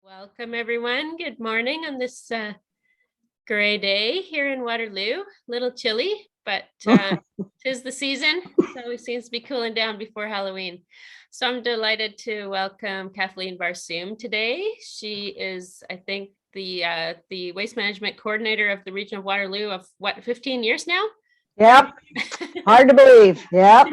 Welcome, everyone. Good morning on this gray day here in Waterloo. A little chilly, but 'tis the season, so it seems to be cooling down before Halloween. So I'm delighted to welcome Kathleen Barsoum today. She is, I think, the waste management coordinator of the Region of Waterloo of 15 years now? Yep. Hard to believe. Yep.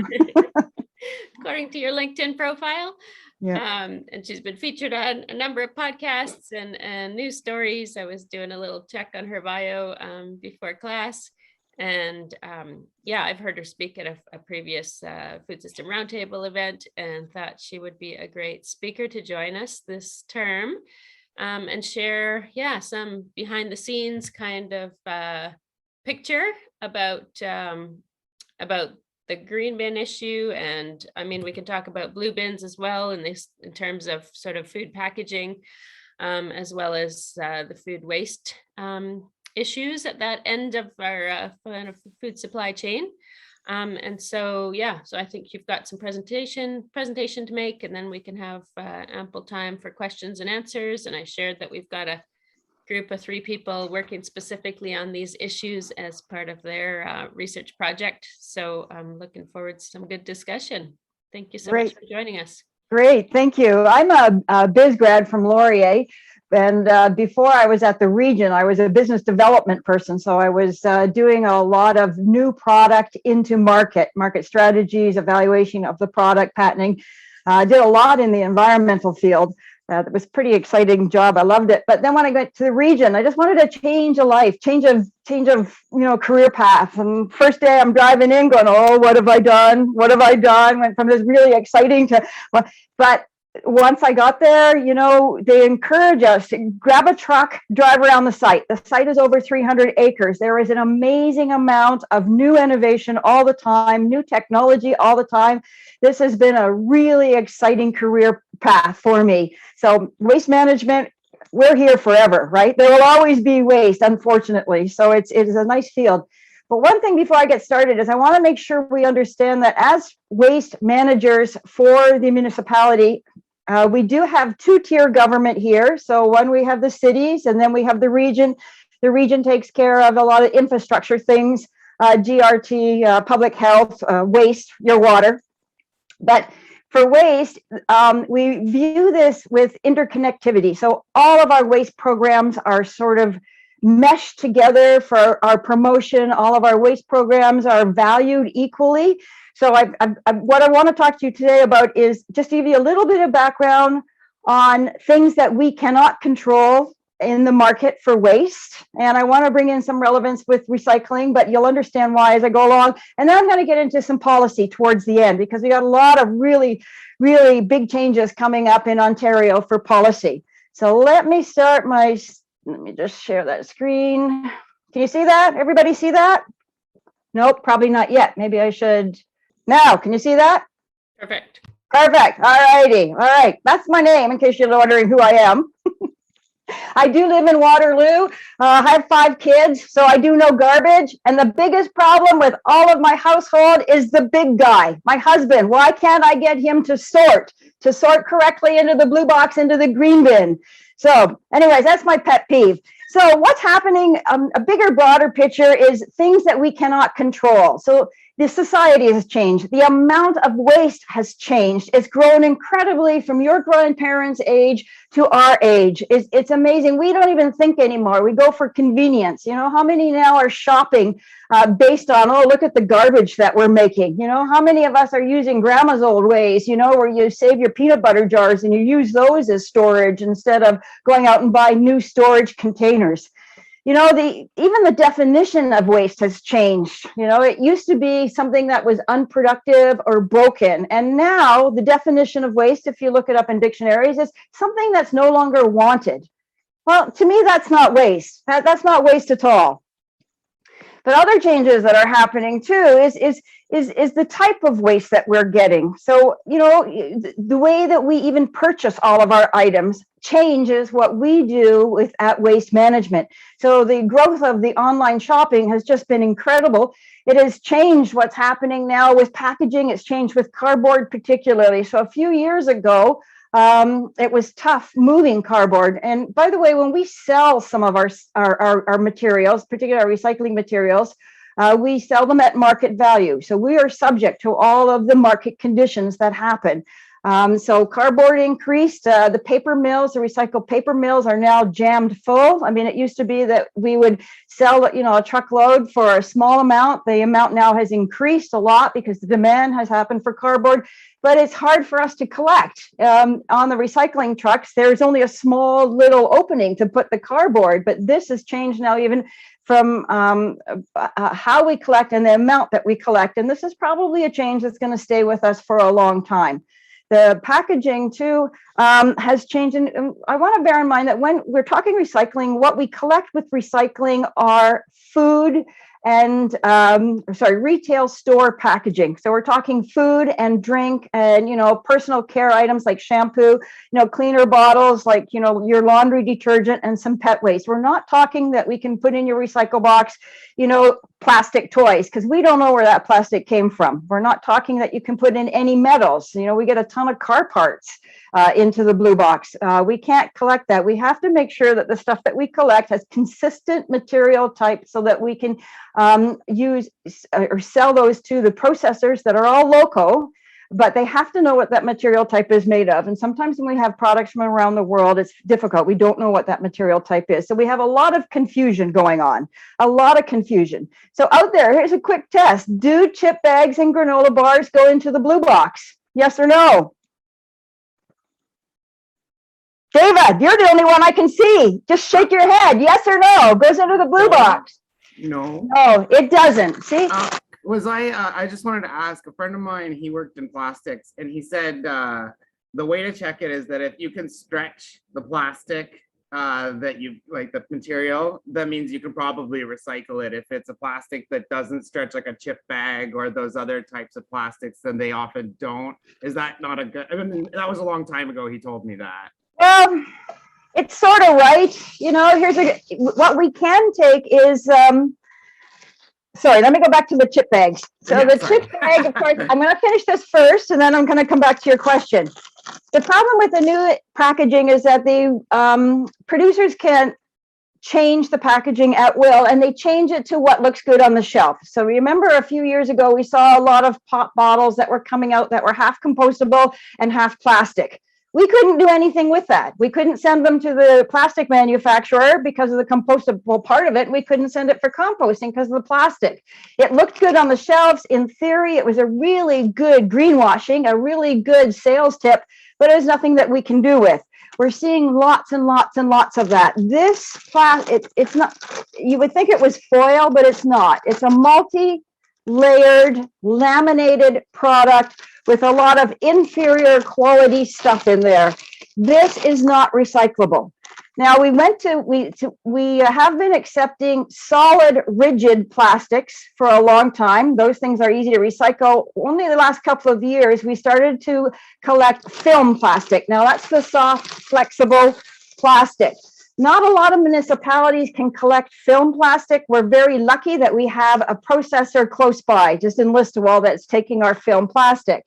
According to your LinkedIn profile. Yeah. And she's been featured on a number of podcasts and news stories. I was doing a little check on her bio before class. And I've heard her speak at a previous food system roundtable event and thought she would be a great speaker to join us this term and share, some behind the scenes kind of picture about the green bin issue. And I mean, we can talk about blue bins as well in terms of sort of food packaging, as well as the food waste issues at that end of our food supply chain. So I think you've got some presentation to make, and then we can have ample time for questions and answers. And I shared that we've got a group of 3 people working specifically on these issues as part of their research project. So I'm looking forward to some good discussion. Thank you so much for joining us. Great, thank you. I'm a biz grad from Laurier, and before I was at the Region, I was a business development person. So I was doing a lot of new product into market strategies, evaluation of the product, patenting. I did a lot in the environmental field. It was a pretty exciting job. I loved it. But then when I got to the Region, I just wanted to change of career path. And first day I'm driving in going, oh, what have I done? What have I done? Went from this really exciting to, but once I got there, they encourage us to grab a truck, drive around the site. The site is over 300 acres. There is an amazing amount of new innovation all the time, new technology all the time. This has been a really exciting career path for me. So waste management, we're here forever, right? There will always be waste, unfortunately. So it is a nice field. But one thing before I get started is I want to make sure we understand that as waste managers for the municipality, we do have 2-tier government here. So one, we have the cities, and then we have the Region. The Region takes care of a lot of infrastructure things, GRT, public health, waste, your water. But for waste, we view this with interconnectivity. So all of our waste programs are sort of meshed together for our promotion. All of our waste programs are valued equally. So what I want to talk to you today about is just to give you a little bit of background on things that we cannot control in the market for waste. And I want to bring in some relevance with recycling, but you'll understand why as I go along. And then I'm going to get into some policy towards the end, because we got a lot of really, really big changes coming up in Ontario for policy. So let me just share that screen. Can you see that? Everybody see that? Nope, probably not yet. Maybe I should. Now, can you see that? Perfect. All righty. All right. That's my name, in case you're wondering who I am. I do live in Waterloo. I have 5 kids, so I do know garbage. And the biggest problem with all of my household is the big guy, my husband. Why can't I get him to sort correctly into the blue box, into the green bin? So anyways, that's my pet peeve. So what's happening, a bigger, broader picture is things that we cannot control. So the society has changed. The amount of waste has changed. It's grown incredibly from your grandparents' age to our age. It's amazing. We don't even think anymore. We go for convenience. How many now are shopping based on, oh, look at the garbage that we're making? How many of us are using grandma's old ways, where you save your peanut butter jars and you use those as storage instead of going out and buy new storage containers? Even the definition of waste has changed. It used to be something that was unproductive or broken. And now the definition of waste, if you look it up in dictionaries, is something that's no longer wanted. Well, to me, that's not waste. That's not waste at all. But other changes that are happening too is the type of waste that we're getting. So, the way that we even purchase all of our items changes what we do at waste management. So the growth of the online shopping has just been incredible. It has changed what's happening now with packaging. It's changed with cardboard particularly. So a few years ago, It was tough moving cardboard. And by the way, when we sell some of our materials, particularly our recycling materials, we sell them at market value. So we are subject to all of the market conditions that happen. So cardboard increased, the paper mills, the recycled paper mills are now jammed full. I mean, it used to be that we would sell, a truckload for a small amount. The amount now has increased a lot because the demand has happened for cardboard, but it's hard for us to collect. On the recycling trucks, there's only a small little opening to put the cardboard, but this has changed now even from how we collect and the amount that we collect. And this is probably a change that's going to stay with us for a long time. The packaging too has changed. And I want to bear in mind that when we're talking recycling, what we collect with recycling are food and retail store packaging. So we're talking food and drink and, personal care items like shampoo, cleaner bottles, like, your laundry detergent and some pet waste. We're not talking that we can put in your recycle box, plastic toys, because we don't know where that plastic came from. We're not talking that you can put in any metals. We get a ton of car parts into the blue box. We can't collect that. We have to make sure that the stuff that we collect has consistent material type so that we can use or sell those to the processors that are all local, but they have to know what that material type is made of. And sometimes when we have products from around the world, it's difficult. We don't know what that material type is. So we have a lot of confusion going on, a lot of confusion. So out there, here's a quick test. Do chip bags and granola bars go into the blue box? Yes or no? David, you're the only one I can see. Just shake your head. Yes or no? Goes into the blue box. No. No, it doesn't. See? I just wanted to ask a friend of mine, he worked in plastics, and he said the way to check it is that if you can stretch the plastic that you like the material, that means you can probably recycle it. If it's a plastic that doesn't stretch, like a chip bag or those other types of plastics, then they often don't. Is that not a good, I mean, that was a long time ago he told me that. It's sort of right. What we can take is, sorry, let me go back to the chip bags. So Yeah, the sorry. chip bag, of course, I'm going to finish this first, and then I'm going to come back to your question. The problem with the new packaging is that the producers can change the packaging at will, and they change it to what looks good on the shelf. So remember a few years ago, we saw a lot of pop bottles that were coming out that were half compostable and half plastic. We couldn't do anything with that. We couldn't send them to the plastic manufacturer because of the compostable part of it. And we couldn't send it for composting because of the plastic. It looked good on the shelves. In theory, it was a really good greenwashing, a really good sales tip, but there's nothing that we can do with. We're seeing lots and lots and lots of that. This it's not, you would think it was foil, but it's not. It's a multi-layered laminated product with a lot of inferior quality stuff in there. This is not recyclable. Now we have been accepting solid, rigid plastics for a long time. Those things are easy to recycle. Only the last couple of years, we started to collect film plastic. Now that's the soft, flexible plastic. Not a lot of municipalities can collect film plastic. We're very lucky that we have a processor close by, just in Listowel, that's taking our film plastic.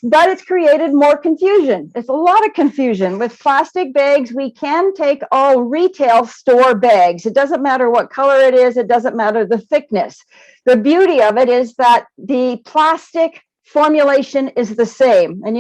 But it's created more confusion. It's a lot of confusion. With plastic bags, we can take all retail store bags. It doesn't matter what color it is. It doesn't matter the thickness. The beauty of it is that the plastic formulation is the same. And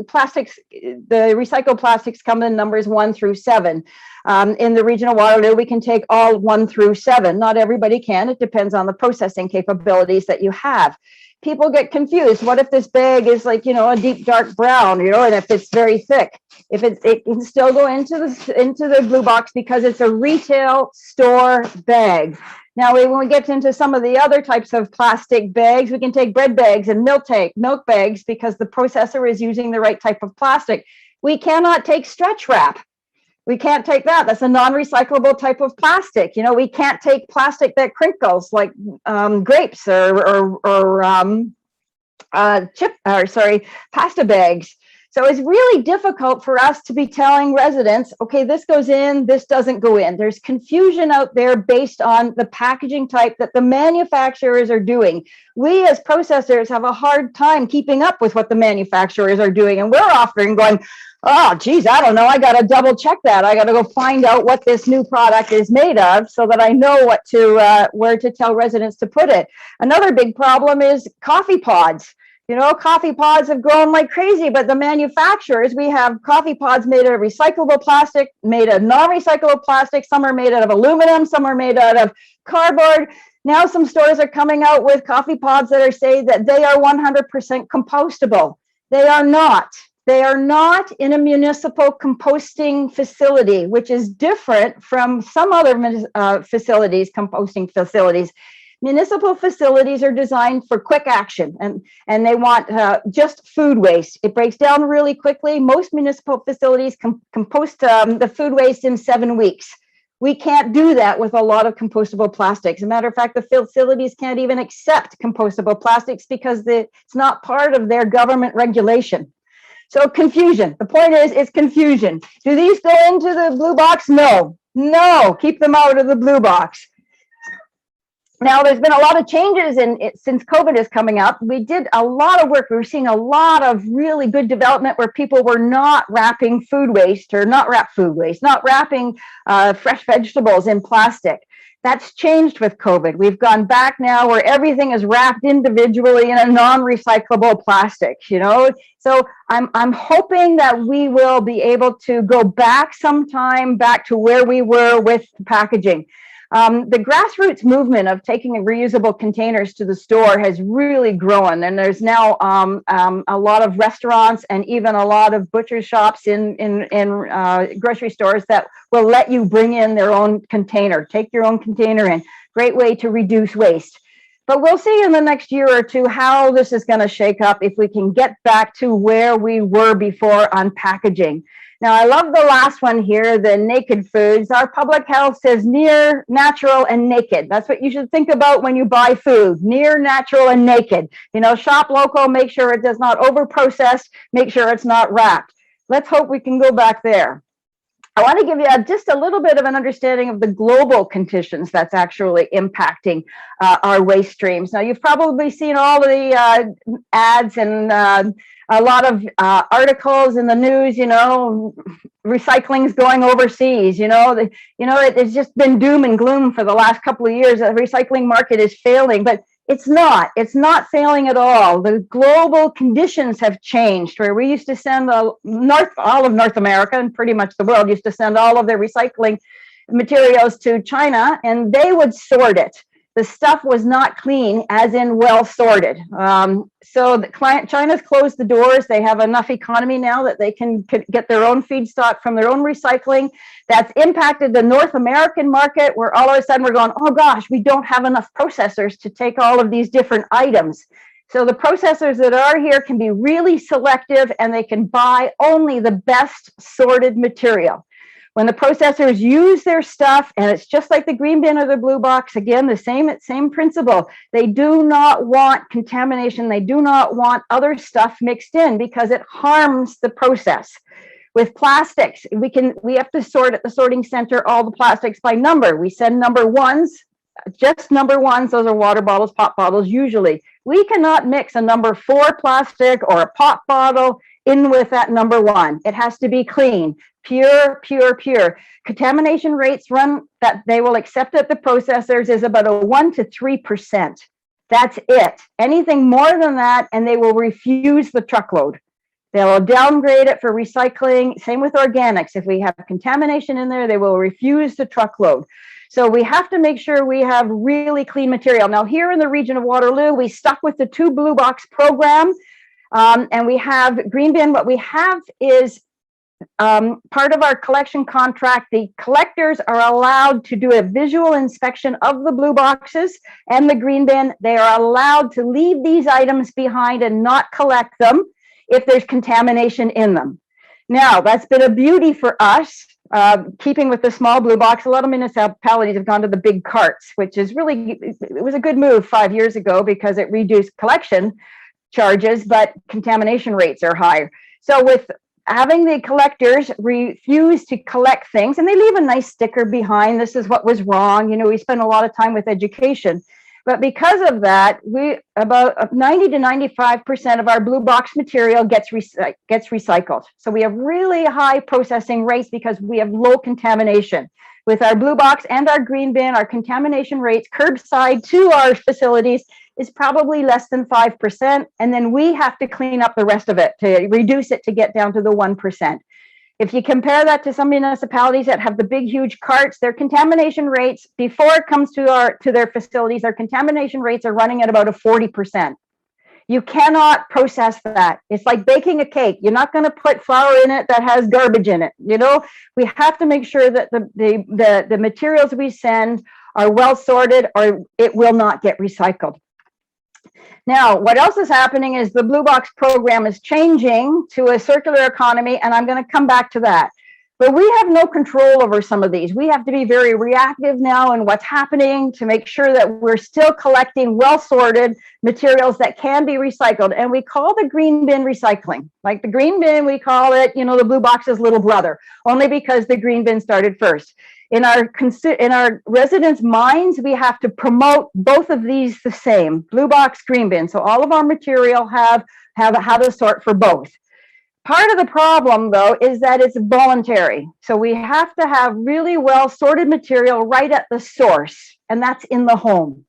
plastics, the recycled plastics come in numbers 1 through 7. In the Region of Waterloo, we can take all 1 through 7. Not everybody can. It depends on the processing capabilities that you have. People get confused. What if this bag is like, a deep dark brown, and if it's very thick, if it can still go into the blue box because it's a retail store bag. Now, when we get into some of the other types of plastic bags, we can take bread bags and milk bags because the processor is using the right type of plastic. We cannot take stretch wrap. We can't take that. That's a non-recyclable type of plastic. We can't take plastic that crinkles like grapes or pasta bags. So it's really difficult for us to be telling residents, okay, this goes in, this doesn't go in. There's confusion out there based on the packaging type that the manufacturers are doing. We as processors have a hard time keeping up with what the manufacturers are doing. And we're often going, oh, geez, I don't know. I got to double check that. I got to go find out what this new product is made of so that I know what to where to tell residents to put it. Another big problem is coffee pods. You know, coffee pods have grown like crazy, but the manufacturers, we have coffee pods made out of recyclable plastic, made of non-recyclable plastic. Some are made out of aluminum, some are made out of cardboard. Now some stores are coming out with coffee pods that are saying that they are 100% compostable. They are not. They are not in a municipal composting facility, which is different from some other facilities, composting facilities. Municipal facilities are designed for quick action, and they want just food waste. It breaks down really quickly. Most municipal facilities compost the food waste in 7 weeks. We can't do that with a lot of compostable plastics. As a matter of fact, the facilities can't even accept compostable plastics because it's not part of their government regulation. So confusion. The point is, it's confusion. Do these go into the blue box? No. No, keep them out of the blue box. Now, there's been a lot of changes since COVID is coming up. We did a lot of work. We were seeing a lot of really good development where people were not wrapping food waste or not wrapping fresh vegetables in plastic. That's changed with COVID. We've gone back now where everything is wrapped individually in a non-recyclable plastic, you know? So I'm hoping that we will be able to go back sometime back to where we were with packaging. The grassroots movement of taking reusable containers to the store has really grown, and there's now a lot of restaurants and even a lot of butcher shops in grocery stores that will let you bring in their own container. Take your own container in. Great way to reduce waste. But we'll see in the next year or two how this is going to shake up if we can get back to where we were before on packaging. Now, I love the last one here, the naked foods. Our public health says near, natural, and naked. That's what you should think about when you buy food, near, natural, and naked. You know, shop local, make sure it does not over-process, make sure it's not wrapped. Let's hope we can go back there. I want to give you just a little bit of an understanding of the global conditions that's actually impacting our waste streams. Now, you've probably seen all of the ads and a lot of articles in the news, you know, recycling's going overseas, you know, it's just been doom and gloom for the last couple of years. The recycling market is failing, but it's not failing at all. The global conditions have changed where we used to send all of North America and pretty much the world used to send all of their recycling materials to China and they would sort it. The stuff was not clean, as in well sorted. So China's closed the doors. They have enough economy now that they can get their own feedstock from their own recycling. That's impacted the North American market where all of a sudden we're going, oh gosh, we don't have enough processors to take all of these different items. So the processors that are here can be really selective and they can buy only the best sorted material. When the processors use their stuff, and it's just like the green bin or the blue box, again, the same principle. They do not want contamination. They do not want other stuff mixed in because it harms the process. With plastics, we have to sort at the sorting center all the plastics by number. We send number ones, just number ones. Those are water bottles, pop bottles, usually. We cannot mix a number 4 plastic or a pop bottle in with that number 1. It has to be clean. Pure. Contamination rates run that they will accept at the processors is about a 1 to 3%. That's it. Anything more than that, and they will refuse the truckload. They will downgrade it for recycling. Same with organics. If we have contamination in there, they will refuse the truckload. So we have to make sure we have really clean material. Now, here in the region of Waterloo, we stuck with the 2 blue box program, and we have green bin. What we have is part of our collection contract, the collectors are allowed to do a visual inspection of the blue boxes and the green bin. They are allowed to leave these items behind and not collect them if there's contamination in them. Now, that's been a beauty for us, keeping with the small blue box. A lot of municipalities have gone to the big carts, which is really, it was a good move 5 years ago because it reduced collection. charges, but contamination rates are higher. So with having the collectors refuse to collect things, and they leave a nice sticker behind, this is what was wrong. You know, we spend a lot of time with education. But because of that, about 90 to 95% of our blue box material gets recycled. So we have really high processing rates because we have low contamination. With our blue box and our green bin, our contamination rates curbside to our facilities is probably less than 5%. And then we have to clean up the rest of it to reduce it to get down to the 1%. If you compare that to some municipalities that have the big, huge carts, their contamination rates before it comes to their facilities, their contamination rates are running at about a 40%. You cannot process that. It's like baking a cake. You're not going to put flour in it that has garbage in it. You know, we have to make sure that the materials we send are well sorted, or it will not get recycled. Now, what else is happening is the Blue Box program is changing to a circular economy, and I'm going to come back to that. But we have no control over some of these. We have to be very reactive now in what's happening to make sure that we're still collecting well-sorted materials that can be recycled. And we call the green bin recycling. Like the green bin, we call it, you know, the Blue Box's little brother, only because the green bin started first. In our residents' minds, we have to promote both of these the same, Blue Box, green bin. So all of our material have how to sort for both. Part of the problem, though, is that it's voluntary. So we have to have really well sorted material right at the source, and that's in the home.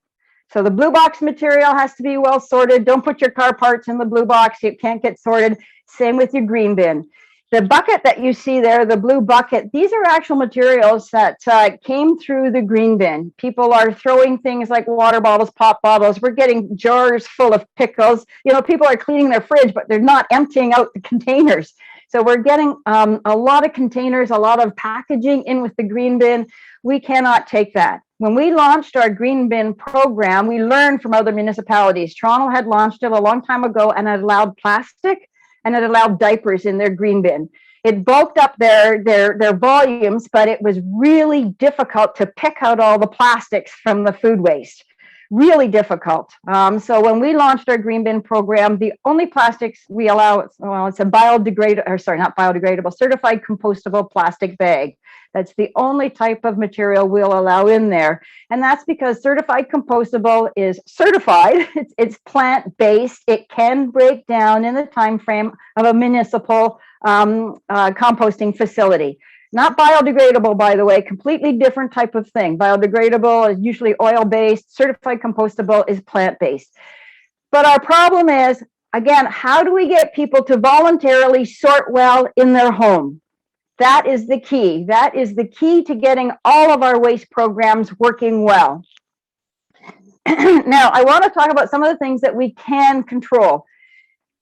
So the Blue Box material has to be well sorted. Don't put your car parts in the Blue Box. It can't get sorted. Same with your green bin. The bucket that you see there, the blue bucket, these are actual materials that came through the green bin. People are throwing things like water bottles, pop bottles. We're getting jars full of pickles. You know, people are cleaning their fridge, but they're not emptying out the containers. So we're getting a lot of containers, a lot of packaging in with the green bin. We cannot take that. When we launched our green bin program, we learned from other municipalities. Toronto had launched it a long time ago, and it allowed plastic and it allowed diapers in their green bin. It bulked up their volumes, but it was really difficult to pick out all the plastics from the food waste. Really difficult. So when we launched our green bin program, the only plastics we allow, well, it's a certified compostable plastic bag. That's the only type of material we'll allow in there. And that's because certified compostable is certified. It's plant-based. It can break down in the time frame of a municipal composting facility. Not biodegradable, by the way, completely different type of thing. Biodegradable is usually oil-based. Certified compostable is plant-based. But our problem is, again, how do we get people to voluntarily sort well in their home? That is the key. That is the key to getting all of our waste programs working well. Now, I want to talk about some of the things that we can control.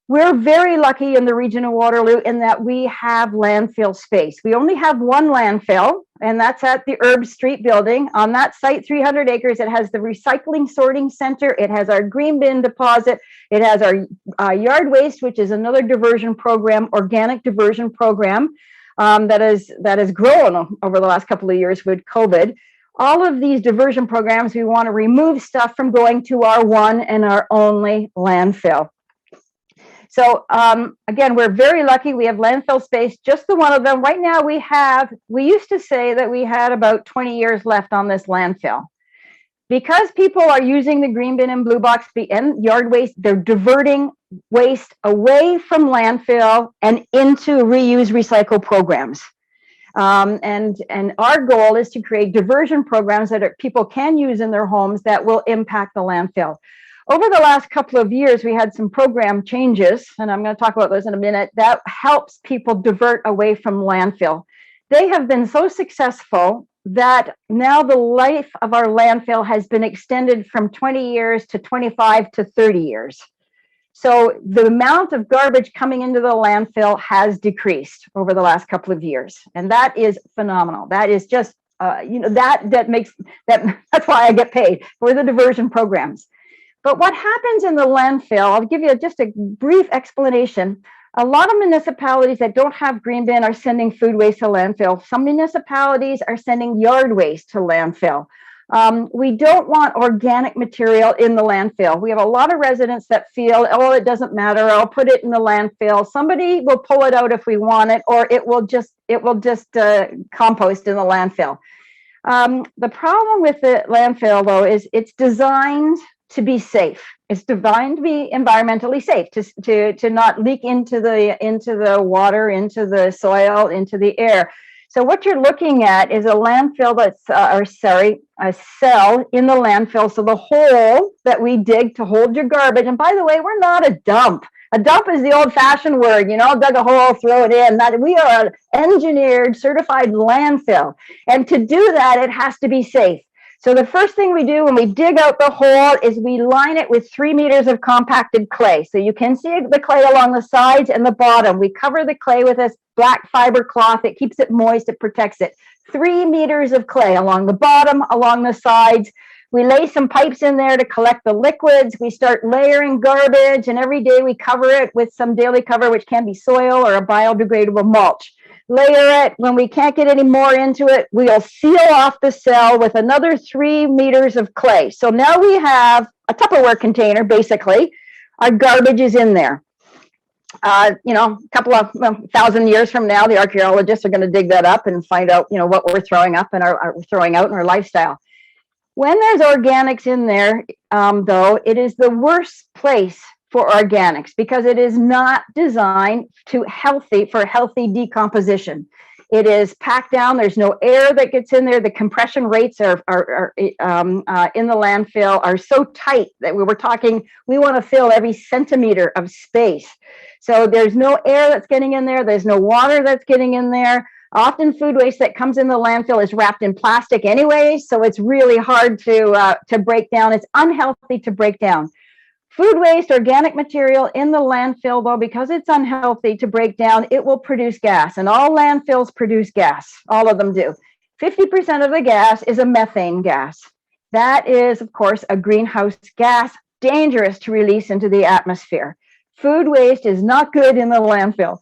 We're very lucky in the region of Waterloo in that we have landfill space. We only have one landfill, and that's at the Herb Street building. On that site, 300 acres, it has the recycling sorting center. It has our green bin deposit. It has our yard waste, which is another diversion program, organic diversion program. That has grown over the last couple of years with COVID. All of these diversion programs, we want to remove stuff from going to our one and our only landfill. So again, we're very lucky. We have landfill space, just the one of them. Right now we used to say that we had about 20 years left on this landfill. Because people are using the green bin and blue box and yard waste, they're diverting waste away from landfill and into reuse recycle programs. And our goal is to create diversion programs that people can use in their homes that will impact the landfill. Over the last couple of years, we had some program changes, and I'm going to talk about those in a minute, that helps people divert away from landfill. They have been so successful that now the life of our landfill has been extended from 20 years to 25 to 30 years. So the amount of garbage coming into the landfill has decreased over the last couple of years. And that is phenomenal. That is just, that's why I get paid for the diversion programs. But what happens in the landfill, I'll give you just a brief explanation. A lot of municipalities that don't have green bin are sending food waste to landfill. Some municipalities are sending yard waste to landfill. We don't want organic material in the landfill. We have a lot of residents that feel, oh, it doesn't matter, I'll put it in the landfill. Somebody will pull it out if we want it, or it will just compost in the landfill. The problem with the landfill, though, is it's designed to be safe. It's designed to be environmentally safe, to not leak into the water, into the soil, into the air. So what you're looking at is a landfill a cell in the landfill. So the hole that we dig to hold your garbage, and by the way, we're not a dump. A dump is the old-fashioned word, dug a hole, throw it in. That we are an engineered, certified landfill. And to do that, it has to be safe. So the first thing we do when we dig out the hole is we line it with 3 meters of compacted clay. So you can see the clay along the sides and the bottom. We cover the clay with this black fiber cloth. It keeps it moist, it protects it. 3 meters of clay along the bottom, along the sides. We lay some pipes in there to collect the liquids. We start layering garbage, and every day we cover it with some daily cover, which can be soil or a biodegradable mulch. Layer it. When we can't get any more into it, we'll seal off the cell with another 3 meters of clay. So now we have a Tupperware container, basically. Our garbage is in there. A couple of 1,000 years from now, the archaeologists are going to dig that up and find out, what we're throwing up and are throwing out in our lifestyle. When there's organics in there, though, it is the worst place for organics because it is not designed for healthy decomposition. It is packed down. There's no air that gets in there. The compression rates are in the landfill are so tight that we want to fill every centimeter of space. So there's no air that's getting in there. There's no water that's getting in there. Often food waste that comes in the landfill is wrapped in plastic anyway, so it's really hard to break down. It's unhealthy to break down. Food waste, organic material in the landfill, though, because it's unhealthy to break down, it will produce gas. And all landfills produce gas. All of them do. 50% of the gas is a methane gas. That is, of course, a greenhouse gas, dangerous to release into the atmosphere. Food waste is not good in the landfill.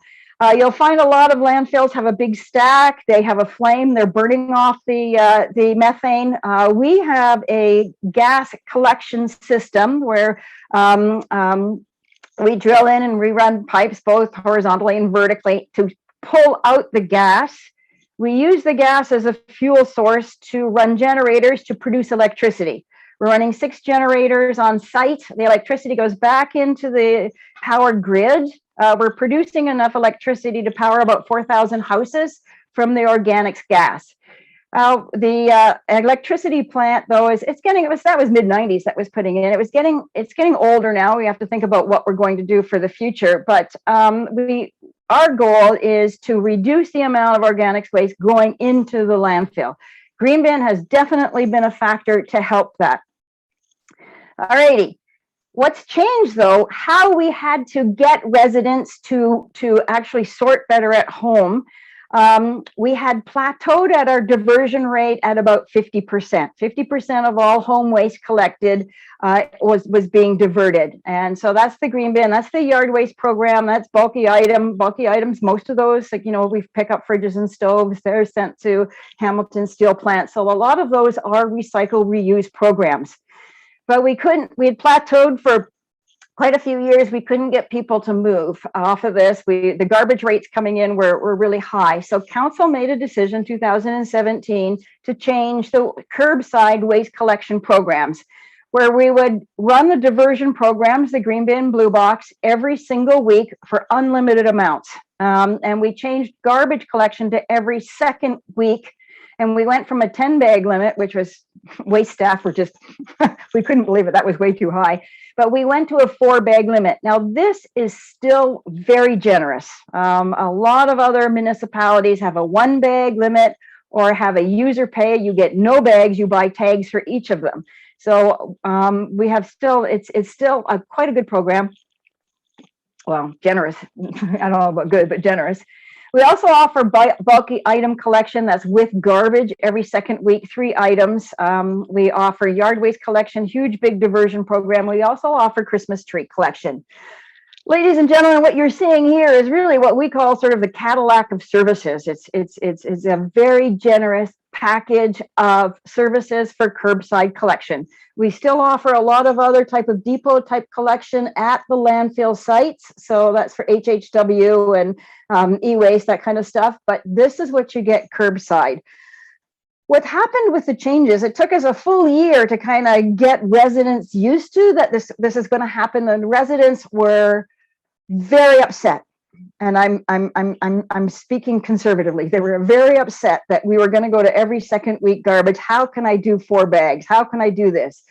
You'll find a lot of landfills have a big stack. They have a flame. They're burning off the methane. We have a gas collection system where we drill in and we run pipes both horizontally and vertically to pull out the gas. We use the gas as a fuel source to run generators to produce electricity. We're running 6 generators on site. The electricity goes back into the power grid. We're producing enough electricity to power about 4,000 houses from the organics gas. The electricity plant, though, that was mid-90s that was putting in. It's getting older now. We have to think about what we're going to do for the future. But our goal is to reduce the amount of organics waste going into the landfill. Green bin has definitely been a factor to help that. All righty. What's changed, though, how we had to get residents to actually sort better at home. We had plateaued at our diversion rate at about 50%. 50% of all home waste collected was being diverted. And so that's the green bin, that's the yard waste program, that's bulky items. Most of those, we pick up fridges and stoves, they're sent to Hamilton steel plant. So a lot of those are recycle, reuse programs. But we had plateaued for quite a few years. We couldn't get people to move off of this. The garbage rates coming in were really high. So council made a decision 2017 to change the curbside waste collection programs, where we would run the diversion programs, the green bin, blue box, every single week for unlimited amounts. And we changed garbage collection to every second week. And we went from a 10-bag limit, which was waste staff were just, we couldn't believe it. That was way too high. But we went to a 4-bag limit. Now, this is still very generous. A lot of other municipalities have a 1-bag limit or have a user pay. You get no bags. You buy tags for each of them. So we have it's still quite a good program. Well, generous. I don't know about good, but generous. We also offer bulky item collection that's with garbage every second week, 3 items. We offer yard waste collection, huge big diversion program. We also offer Christmas tree collection. Ladies and gentlemen, what you're seeing here is really what we call sort of the Cadillac of services. It's a very generous package of services for curbside collection. We still offer a lot of other type of depot type collection at the landfill sites. So that's for HHW and e-waste, that kind of stuff. But this is what you get curbside. What happened with the changes, it took us a full year to kind of get residents used to that this is going to happen. And residents were very upset. And I'm speaking conservatively. They were very upset that we were going to go to every second week garbage. How can I do 4 bags? How can I do this?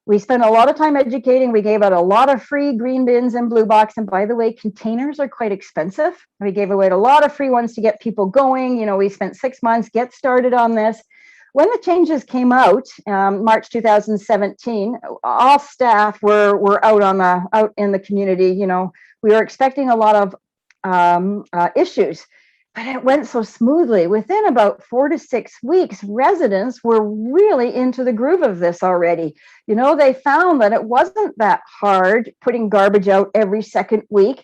We spent a lot of time educating. We gave out a lot of free green bins and blue box. And by the way, containers are quite expensive. We gave away a lot of free ones to get people going. You know, we spent 6 months, get started on this. When the changes came out, March 2017, all staff were out in the community. You know, we were expecting a lot of issues, but it went so smoothly. Within about 4 to 6 weeks, residents were really into the groove of this already. You know, they found that it wasn't that hard putting garbage out every second week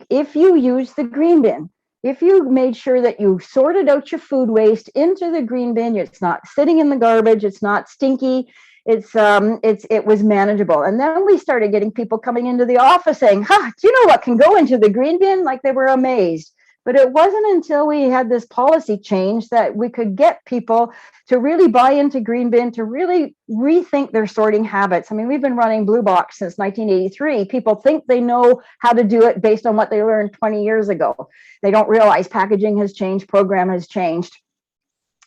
if you use the green bin. If you made sure that you sorted out your food waste into the green bin, it's not sitting in the garbage, it's not stinky, it was manageable. And then we started getting people coming into the office saying, do you know what can go into the green bin? Like, they were amazed. But it wasn't until we had this policy change that we could get people to really buy into green bin, to really rethink their sorting habits. I mean, we've been running Blue Box since 1983. People think they know how to do it based on what they learned 20 years ago. They don't realize packaging has changed, program has changed.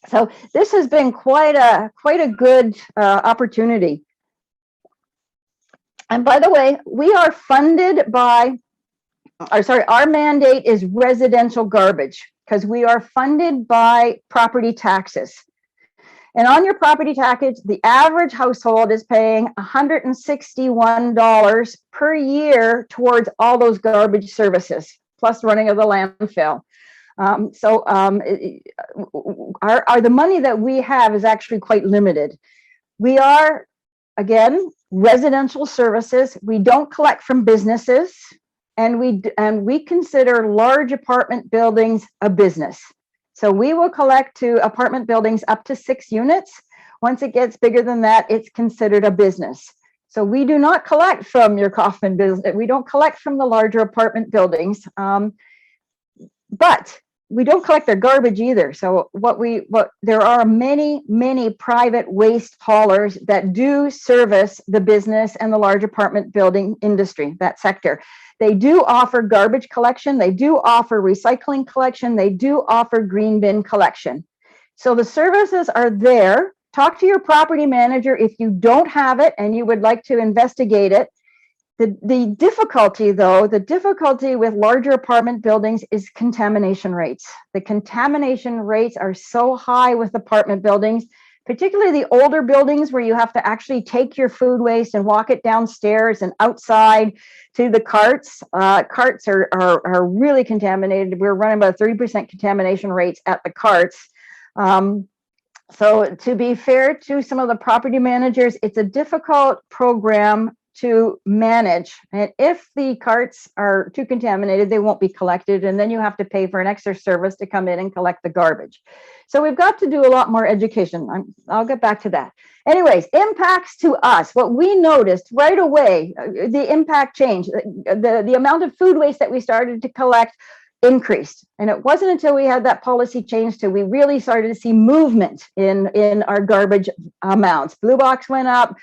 So this has been quite a good opportunity. And by the way, we are funded by, our mandate is residential garbage, because we are funded by property taxes. And on your property taxes, the average household is paying $161 per year towards all those garbage services, plus running of the landfill. The money that we have is actually quite limited. We are, again, residential services. We don't collect from businesses, and we consider large apartment buildings a business. So we will collect to apartment buildings up to 6 units. Once it gets bigger than that, it's considered a business. So we do not collect from your Kaufman business. We don't collect from the larger apartment buildings, but we don't collect their garbage either. So there are many private waste haulers that do service the business and the large apartment building industry, that sector. They do offer garbage collection. They do offer recycling collection. They do offer green bin collection. So the services are there. Talk to your property manager if you don't have it and you would like to investigate it. The difficulty with larger apartment buildings is contamination rates. The contamination rates are so high with apartment buildings, particularly the older buildings where you have to actually take your food waste and walk it downstairs and outside to the carts. Carts are really contaminated. We're running about 30% contamination rates at the carts. So to be fair to some of the property managers, it's a difficult program to manage. And if the carts are too contaminated, they won't be collected. And then you have to pay for an extra service to come in and collect the garbage. So we've got to do a lot more education. I'll get back to that. Anyways, impacts to us. What we noticed right away, the impact change, the amount of food waste that we started to collect increased. And it wasn't until we had that policy change till we really started to see movement in our garbage amounts. Blue box went up,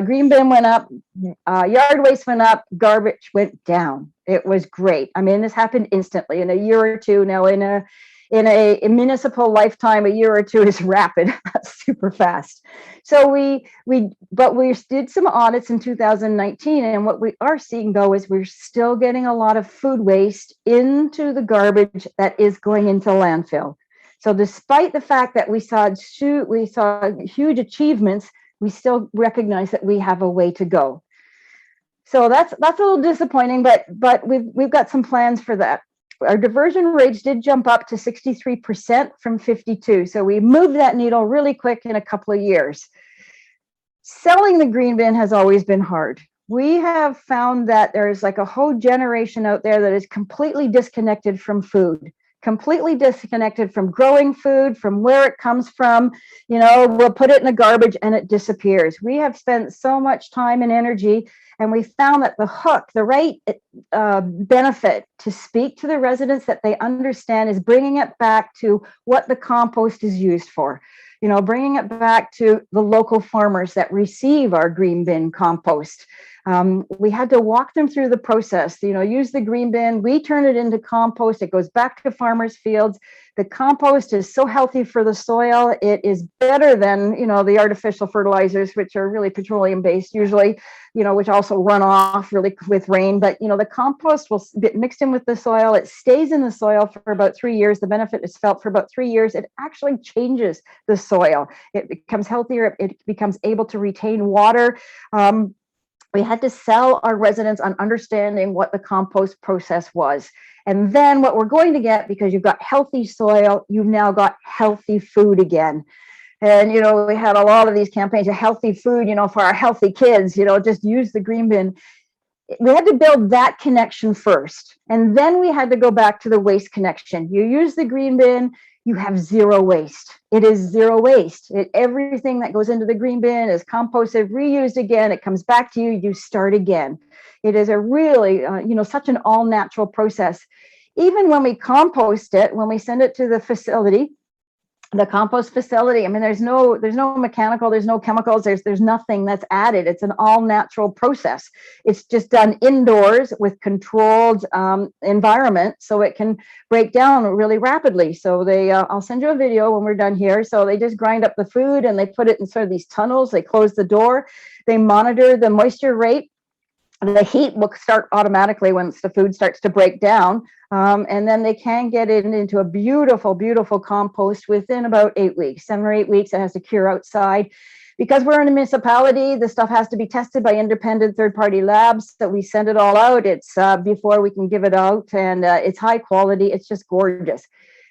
green bin went up, yard waste went up, garbage went down. It was great. I mean, this happened instantly in a year or two. Now in a municipal lifetime, a year or two is rapid. That's super fast. So we did some audits in 2019, and what we are seeing though is we're still getting a lot of food waste into the garbage that is going into landfill. So despite the fact that we saw huge achievements, we still recognize that we have a way to go. So that's a little disappointing, but we've got some plans for that. Our diversion rates did jump up to 63% from 52%. So we moved that needle really quick in a couple of years. Selling the green bin has always been hard. We have found that there's like a whole generation out there that is completely disconnected from food, completely disconnected from growing food, from where it comes from. We'll put it in the garbage and it disappears. We have spent so much time and energy, and we found that the right benefit to speak to the residents that they understand is bringing it back to what the compost is used for. Bringing it back to the local farmers that receive our green bin compost. We had to walk them through the process, use the green bin, we turn it into compost, it goes back to farmers' fields. The compost is so healthy for the soil. It is better than, the artificial fertilizers, which are really petroleum based usually, which also run off really with rain. But, the compost will get mixed in with the soil. It stays in the soil for about 3 years. The benefit is felt for about 3 years. It actually changes the soil. It becomes healthier. It becomes able to retain water. We had to sell our residents on understanding what the compost process was. And then what we're going to get, because you've got healthy soil, you've now got healthy food again. And, we had a lot of these campaigns of healthy food, for our healthy kids, just use the green bin. We had to build that connection first. And then we had to go back to the waste connection. You use the green bin, you have zero waste. It is zero waste. Everything that goes into the green bin is composted, reused again. It comes back to you. You start again. It is a really, such an all natural process. Even when we compost it, when we send it to the facility, the compost facility, there's no mechanical, there's no chemicals, there's nothing that's added. It's an all natural process. It's just done indoors with controlled environment, so it can break down really rapidly. So I'll send you a video when we're done here. So they just grind up the food and they put it in sort of these tunnels. They close the door. They monitor the moisture rate. The heat will start automatically once the food starts to break down. And then they can get it into a beautiful, beautiful compost within about 8 weeks, 7 or 8 weeks. It has to cure outside. Because we're in a municipality, the stuff has to be tested by independent third-party labs. So we send it all out. It's before we can give it out, and it's high quality. It's just gorgeous.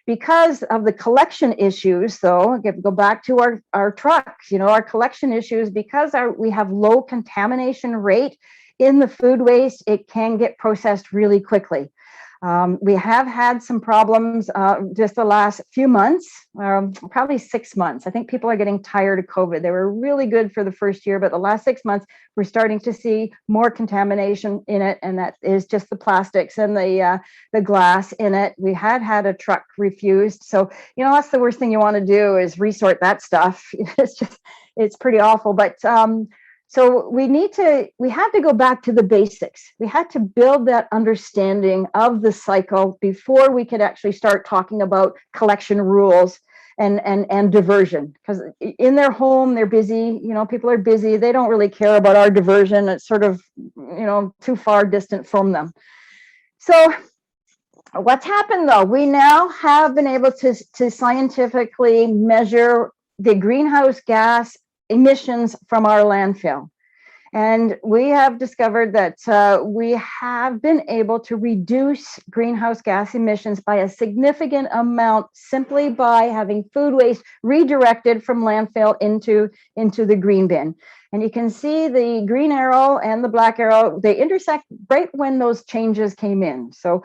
Because of the collection issues, though, go back to our trucks, our collection issues, because we have low contamination rate in the food waste, it can get processed really quickly. We have had some problems just the last few months, probably 6 months. I think people are getting tired of COVID. They were really good for the first year, but the last 6 months, we're starting to see more contamination in it, and that is just the plastics and the glass in it. We had a truck refused. So, that's the worst thing you want to do is resort that stuff. It's pretty awful. But so we had to go back to the basics. We had to build that understanding of the cycle before we could actually start talking about collection rules and diversion. Because in their home, they're busy, people are busy. They don't really care about our diversion. It's sort of, too far distant from them. So what's happened though? We now have been able to scientifically measure the greenhouse gas emissions from our landfill. And we have discovered that we have been able to reduce greenhouse gas emissions by a significant amount simply by having food waste redirected from landfill into the green bin. And you can see the green arrow and the black arrow, they intersect right when those changes came in. So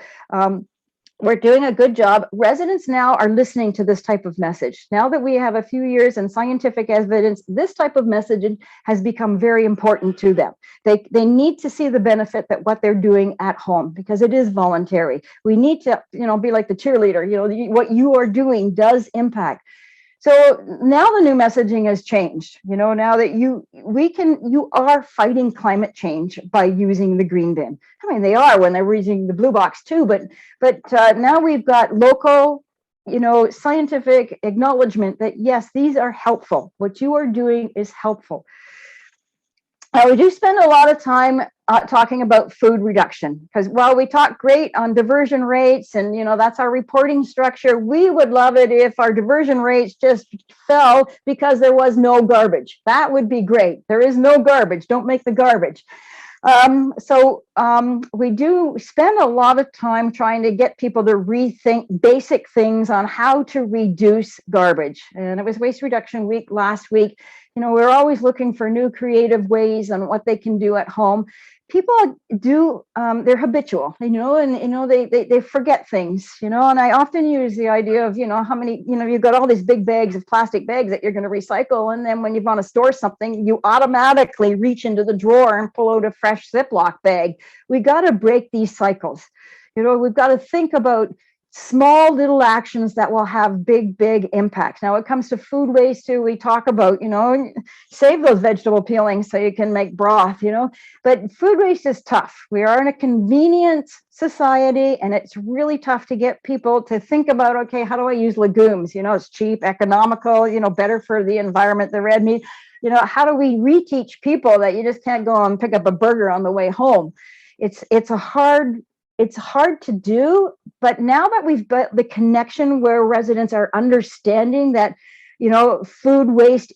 we're doing a good job. Residents now are listening to this type of message. Now that we have a few years and scientific evidence, this type of messaging has become very important to them. They need to see the benefit that what they're doing at home, because it is voluntary. We need to, be like the cheerleader, what you are doing does impact. So now the new messaging has changed, now that you are fighting climate change by using the green bin. They are when they're using the blue box too, but now we've got local, scientific acknowledgement that yes, these are helpful. What you are doing is helpful. We do spend a lot of time talking about food reduction, because while we talk great on diversion rates and, that's our reporting structure, we would love it if our diversion rates just fell because there was no garbage. That would be great. There is no garbage. Don't make the garbage. So we do spend a lot of time trying to get people to rethink basic things on how to reduce garbage. And it was Waste Reduction Week last week. We're always looking for new creative ways on what they can do at home. people do, they're habitual, and they forget things, and I often use the idea of, how many, you've got all these big bags of plastic bags that you're going to recycle. And then when you want to store something, you automatically reach into the drawer and pull out a fresh Ziploc bag. We got to break these cycles. We've got to think about small little actions that will have big impacts. Now, when it comes to food waste too, we talk about, save those vegetable peelings so you can make broth, but food waste is tough. We are in a convenient society, and it's really tough to get people to think about, okay, how do I use legumes? It's cheap, economical, better for the environment, the red meat. How do we reteach people that you just can't go and pick up a burger on the way home? It's hard to do, but now that we've got the connection where residents are understanding that, food waste,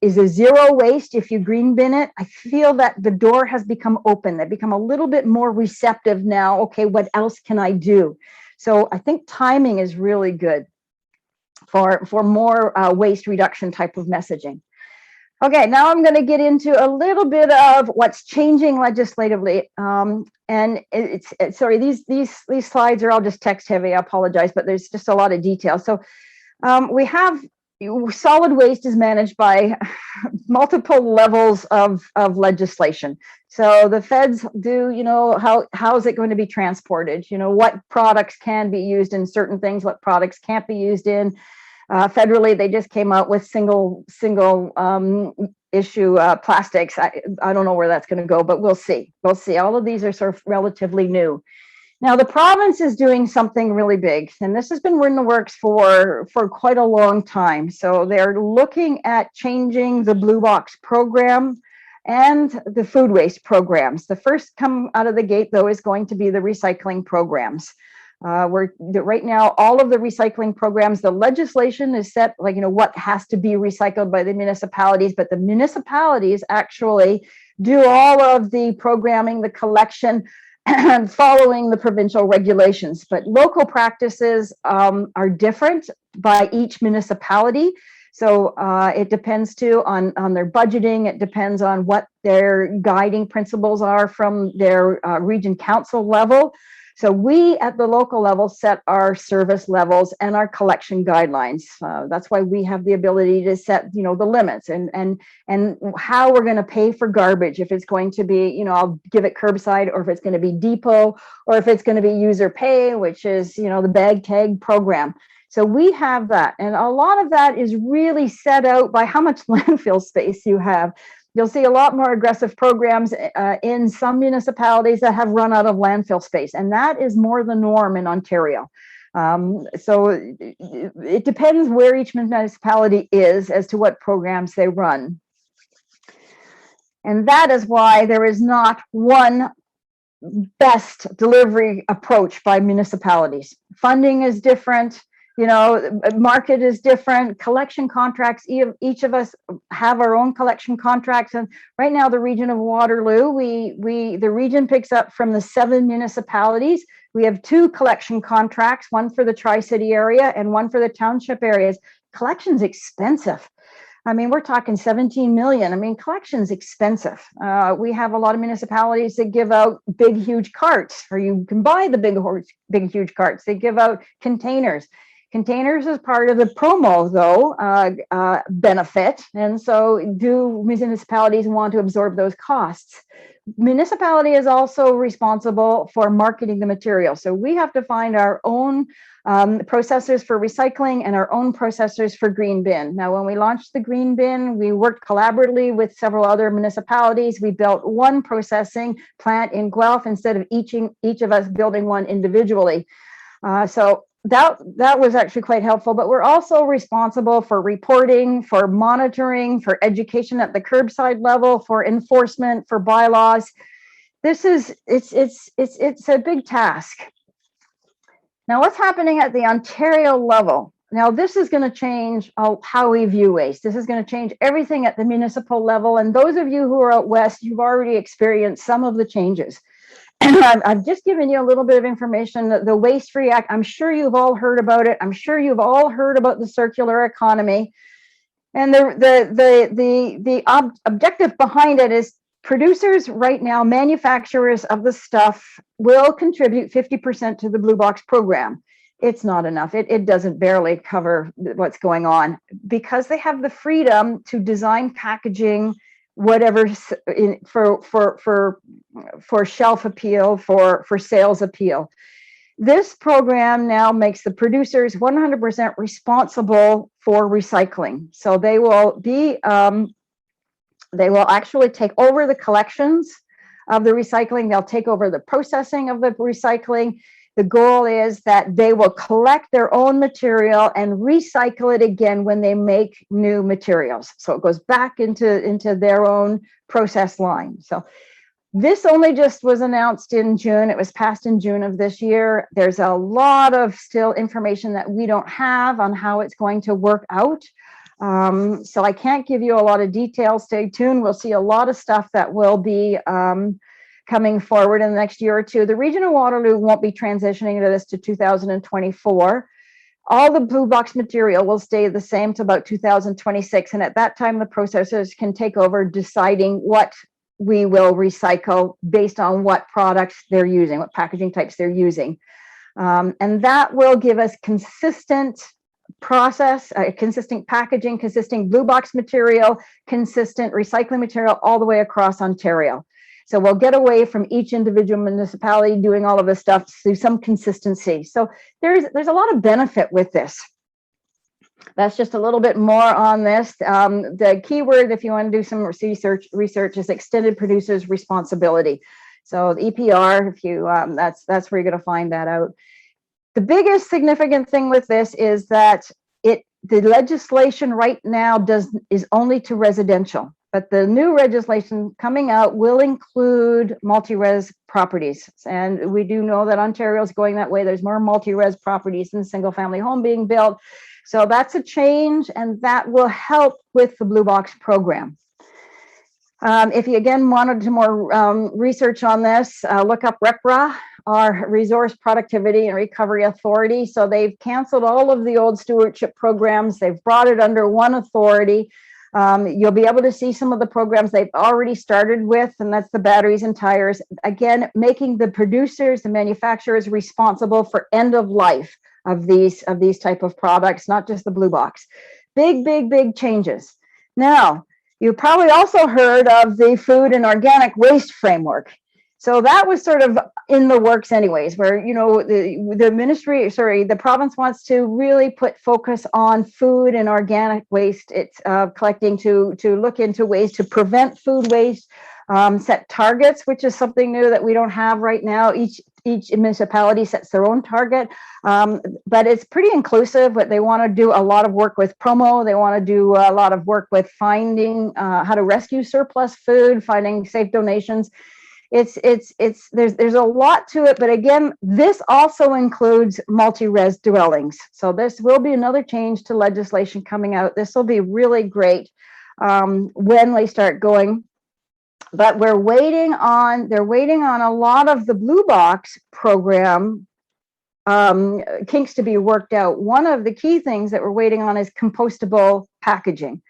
is a zero waste if you green bin it, I feel that the door has become open. They've become a little bit more receptive now. Okay, what else can I do? So I think timing is really good for more waste reduction type of messaging. Okay, now I'm going to get into a little bit of what's changing legislatively. And sorry, these slides are all just text heavy. I apologize, but there's just a lot of detail. So we have solid waste is managed by multiple levels of legislation. So the feds do, how is it going to be transported? What products can be used in certain things, what products can't be used in. Federally, they just came out with single issue plastics. I don't know where that's going to go, but we'll see. All of these are sort of relatively new. Now, the province is doing something really big, and this has been in the works for quite a long time. So they're looking at changing the Blue Box program and the food waste programs. The first come out of the gate, though, is going to be the recycling programs. Right now, all of the recycling programs, the legislation is set, like, what has to be recycled by the municipalities, but the municipalities actually do all of the programming, the collection, and following the provincial regulations. But local practices are different by each municipality. So it depends too on their budgeting. It depends on what their guiding principles are from their region council level. So we at the local level set our service levels and our collection guidelines. That's why we have the ability to set, the limits and how we're going to pay for garbage. If it's going to be, I'll give it curbside, or if it's going to be depot, or if it's going to be user pay, which is, the bag tag program. So we have that. And a lot of that is really set out by how much landfill space you have. You'll see a lot more aggressive programs in some municipalities that have run out of landfill space, and that is more the norm in Ontario. So it depends where each municipality is as to what programs they run. And that is why there is not one best delivery approach by municipalities. Funding is different. Market is different. Collection contracts, each of us have our own collection contracts. And right now, the Region of Waterloo, the region picks up from the 7 municipalities. We have 2 collection contracts, one for the Tri-City area and one for the township areas. Collection's expensive. I mean, we're talking 17 million. I mean, collection's expensive. We have a lot of municipalities that give out big, huge carts, or you can buy the big, huge carts. They give out containers. Containers is part of the promo, though, benefit. And so do municipalities want to absorb those costs? Municipality is also responsible for marketing the material. So we have to find our own processors for recycling and our own processors for green bin. Now, when we launched the green bin, we worked collaboratively with several other municipalities. We built one processing plant in Guelph instead of each of us building one individually. So that was actually quite helpful, but we're also responsible for reporting, for monitoring, for education at the curbside level, for enforcement, for bylaws. It's a big task. Now, what's happening at the Ontario level? Now, this is going to change how we view waste. This is going to change everything at the municipal level. And those of you who are out west, you've already experienced some of the changes. I've just given you a little bit of information. The Waste Free Act, I'm sure you've all heard about it. I'm sure you've all heard about the circular economy. And the objective behind it is producers right now, manufacturers of the stuff will contribute 50% to the Blue Box program. It's not enough. It doesn't barely cover what's going on because they have the freedom to design packaging, whatever for shelf appeal, for sales appeal. This program now makes the producers 100% responsible for recycling. So they will actually take over the collections of the recycling. They'll take over the processing of the recycling. The goal is that they will collect their own material and recycle it again when they make new materials. So it goes back into their own process line. So this only just was announced in June. It was passed in June of this year. There's a lot of still information that we don't have on how it's going to work out. So I can't give you a lot of details. Stay tuned. We'll see a lot of stuff that will be coming forward in the next year or two. The Region of Waterloo won't be transitioning to this to 2024. All the Blue Box material will stay the same to about 2026. And at that time, the processors can take over deciding what we will recycle based on what products they're using, what packaging types they're using. And that will give us consistent process, consistent packaging, consistent Blue Box material, consistent recycling material all the way across Ontario. So we'll get away from each individual municipality doing all of this stuff to some consistency. So there's a lot of benefit with this. That's just a little bit more on this. The keyword, if you want to do some research is extended producer's responsibility. So the EPR, if you that's where you're going to find that out. The biggest significant thing with this is that the legislation right now is only to residential, but the new legislation coming out will include multi-res properties. And we do know that Ontario is going that way. There's more multi-res properties than single family home being built. So that's a change, and that will help with the Blue Box program. If you again wanted to more research on this, look up REPRA, our Resource Productivity and Recovery Authority. So they've canceled all of the old stewardship programs. They've brought it under one authority. You'll be able to see some of the programs they've already started with, and that's the batteries and tires. Again, making the producers, the manufacturers responsible for end of life of these type of products, not just the Blue Box. Big changes. Now, you probably also heard of the food and organic waste framework. So that was sort of in the works anyways, where, you know, the province wants to really put focus on food and organic waste. It's collecting to look into ways to prevent food waste, set targets, which is something new that we don't have right now. Each municipality sets their own target, but it's pretty inclusive. But they want to do a lot of work with promo. They want to do a lot of work with finding how to rescue surplus food, finding safe donations. There's a lot to it, but again, this also includes multi-res dwellings. So this will be another change to legislation coming out. This will be really great when they start going. But they're waiting on a lot of the Blue Box program kinks to be worked out. One of the key things that we're waiting on is compostable packaging.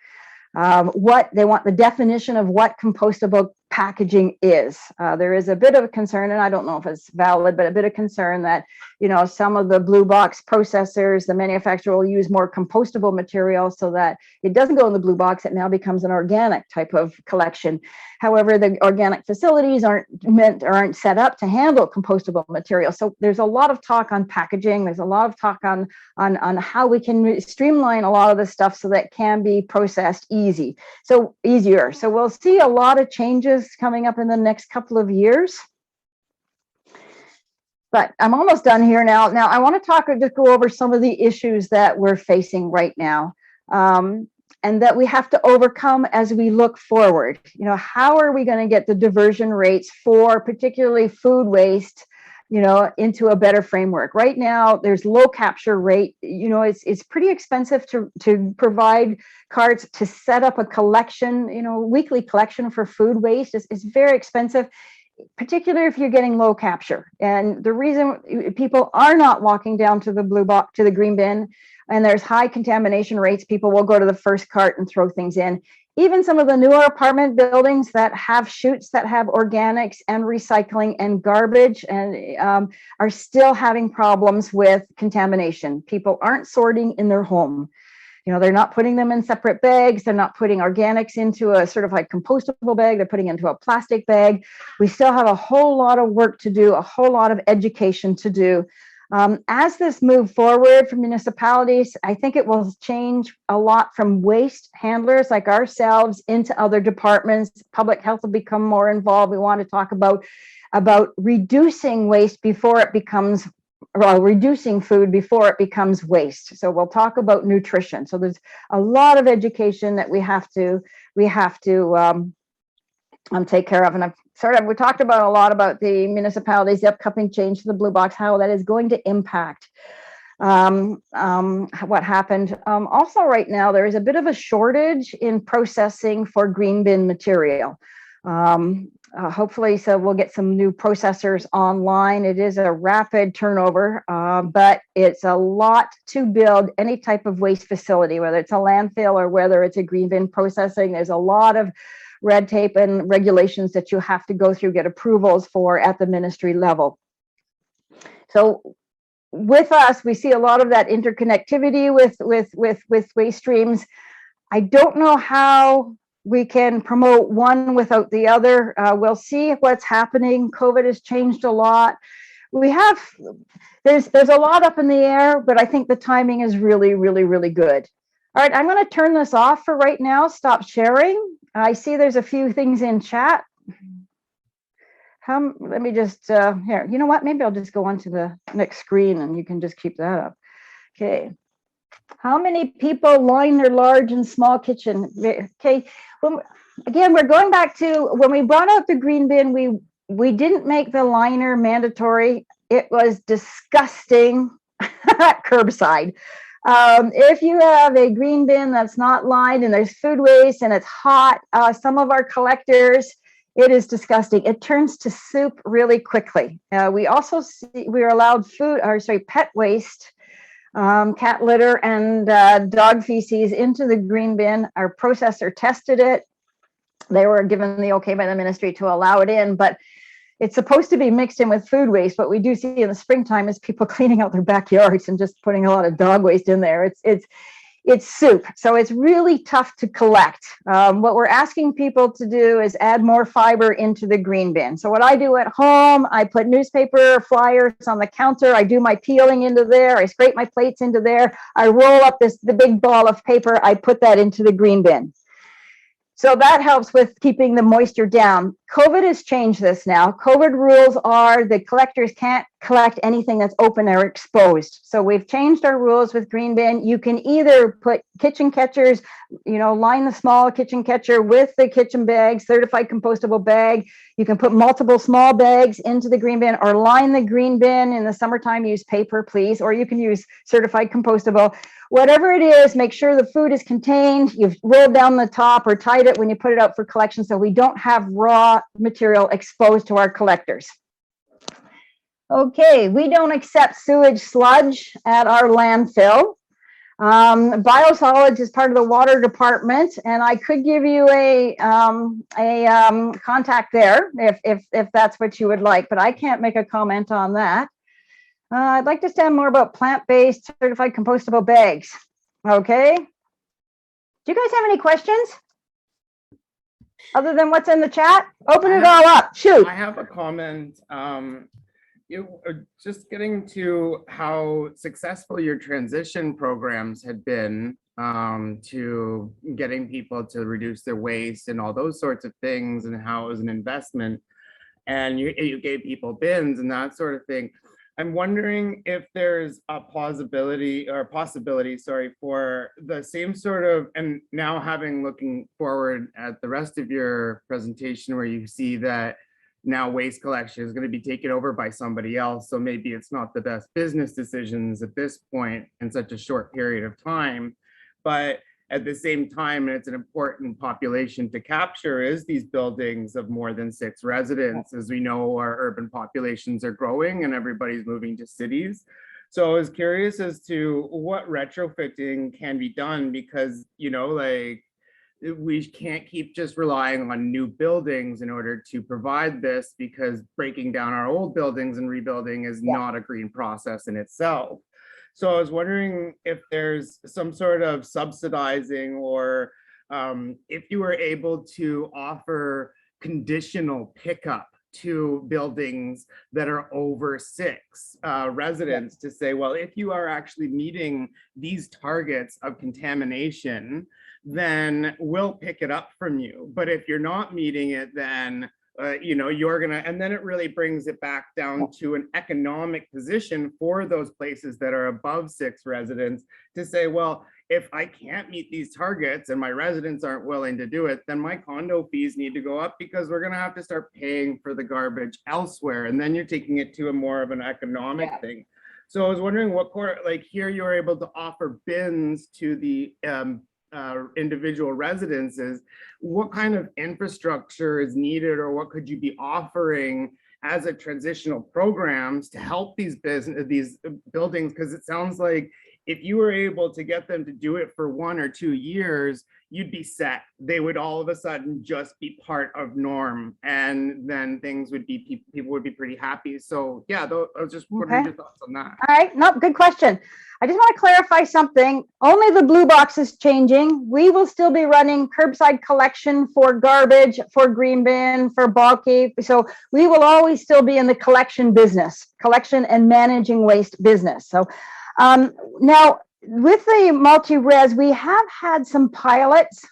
What they want, the definition of what compostable packaging is. There is a bit of a concern, and I don't know if it's valid, but a bit of concern that, you know, some of the Blue Box processors, the manufacturer will use more compostable material so that it doesn't go in the Blue Box. It now becomes an organic type of collection. However, the organic facilities aren't set up to handle compostable material. So there's a lot of talk on packaging. There's a lot of talk on how we can streamline a lot of this stuff so that it can be processed easier. So we'll see a lot of changes coming up in the next couple of years. But I'm almost done here now. Now I want to just go over some of the issues that we're facing right now, and that we have to overcome as we look forward. You know, how are we going to get the diversion rates for particularly food waste, you know, into a better framework? Right now, there's low capture rate. You know, it's pretty expensive to provide carts to set up a collection, you know, weekly collection for food waste. It's very expensive, particularly if you're getting low capture. And the reason people are not walking down to the Blue Box, to the green bin, and there's high contamination rates, people will go to the first cart and throw things in. even some of the newer apartment buildings that have chutes that have organics and recycling and garbage and are still having problems with contamination. People aren't sorting in their home. You know, they're not putting them in separate bags. They're not putting organics into a sort of like compostable bag. They're putting into a plastic bag. We still have a whole lot of work to do, a whole lot of education to do. As this moves forward for municipalities, I think it will change a lot from waste handlers like ourselves into other departments. Public health will become more involved. We want to talk about reducing waste before it becomes reducing food before it becomes waste. So we'll talk about nutrition. So there's a lot of education that we have to take care of. And we talked about a lot about the municipalities, the upcoming change to the blue box, how that is going to impact what happened. Also right now, there is a bit of a shortage in processing for green bin material. Hopefully, so we'll get some new processors online. It is a rapid turnover, but it's a lot to build any type of waste facility, whether it's a landfill or whether it's a green bin processing. There's a lot of red tape and regulations that you have to go through, get approvals for at the ministry level. So with us, we see a lot of that interconnectivity with waste streams. I don't know how we can promote one without the other. We'll see what's happening. COVID has changed a lot. There's a lot up in the air, but I think the timing is really, really, really good. All right, I'm going to turn this off for right now. Stop sharing. I see there's a few things in chat. Let me just, here, you know what? Maybe I'll just go on to the next screen and you can just keep that up. Okay. How many people line their large and small kitchen? Okay. Again, we're going back to when we brought out the green bin, we didn't make the liner mandatory. It was disgusting. Curbside. If you have a green bin that's not lined and there's food waste and it's hot, some of our collectors, it is disgusting. It turns to soup really quickly. We also we're allowed pet waste, cat litter and dog feces into the green bin. Our processor tested it. They were given the okay by the ministry to allow it in, but it's supposed to be mixed in with food waste. What we do see in the springtime is people cleaning out their backyards and just putting a lot of dog waste in there. It's soup. So it's really tough to collect. What we're asking people to do is add more fiber into the green bin. So what I do at home, I put newspaper flyers on the counter. I do my peeling into there. I scrape my plates into there. I roll up the big ball of paper. I put that into the green bin. So that helps with keeping the moisture down. COVID has changed this now. COVID rules are the collectors can't collect anything that's open or exposed. So we've changed our rules with green bin. You can either put kitchen catchers, line the small kitchen catcher with the kitchen bags, certified compostable bag. You can put multiple small bags into the green bin or line the green bin. In the summertime, use paper, please, or you can use certified compostable. Whatever it is, make sure the food is contained. You've rolled down the top or tied it when you put it out for collection so we don't have raw material exposed to our collectors. Okay, we don't accept sewage sludge at our landfill. Biosolids is part of the water department, and I could give you a contact there if that's what you would like, but I can't make a comment on that. I'd like to understand more about plant-based certified compostable bags. Okay. Do you guys have any questions? Other than what's in the chat? Open it all up. Shoot. I have a comment. Just getting to how successful your transition programs had been to getting people to reduce their waste and all those sorts of things, and how it was an investment. And you gave people bins and that sort of thing. I'm wondering if there's a possibility for the same sort of, and now looking forward at the rest of your presentation where you see that now waste collection is going to be taken over by somebody else. So maybe it's not the best business decisions at this point in such a short period of time, but at the same time, and it's an important population to capture, is these buildings of more than 6 residents. As we know, our urban populations are growing and everybody's moving to cities. So I was curious as to what retrofitting can be done, because, we can't keep just relying on new buildings in order to provide this, because breaking down our old buildings and rebuilding is not a green process in itself. So I was wondering if there's some sort of subsidizing, or if you were able to offer conditional pickup to buildings that are over 6 residents, to say, well, if you are actually meeting these targets of contamination, then we'll pick it up from you. But if you're not meeting it, then you know, you're gonna, and then it really brings it back down to an economic position for those places that are above 6 residents, to say, well, if I can't meet these targets and my residents aren't willing to do it, then my condo fees need to go up, because we're gonna have to start paying for the garbage elsewhere. And then you're taking it to a more of an economic thing. So I was wondering what, like here you were able to offer bins to the individual residences. What kind of infrastructure is needed, or what could you be offering as a transitional programs to help these buildings? Because it sounds like if you were able to get them to do it for 1 or 2 years, you'd be set. They would all of a sudden just be part of norm, and then things would be, people would be pretty happy. So yeah, I was just wondering your thoughts on that. All right, no, good question. I just want to clarify something. Only the blue box is changing. We will still be running curbside collection for garbage, for green bin, for bulky. So we will always still be in the collection business, collection and managing waste business. So now with the multi-res, we have had some pilots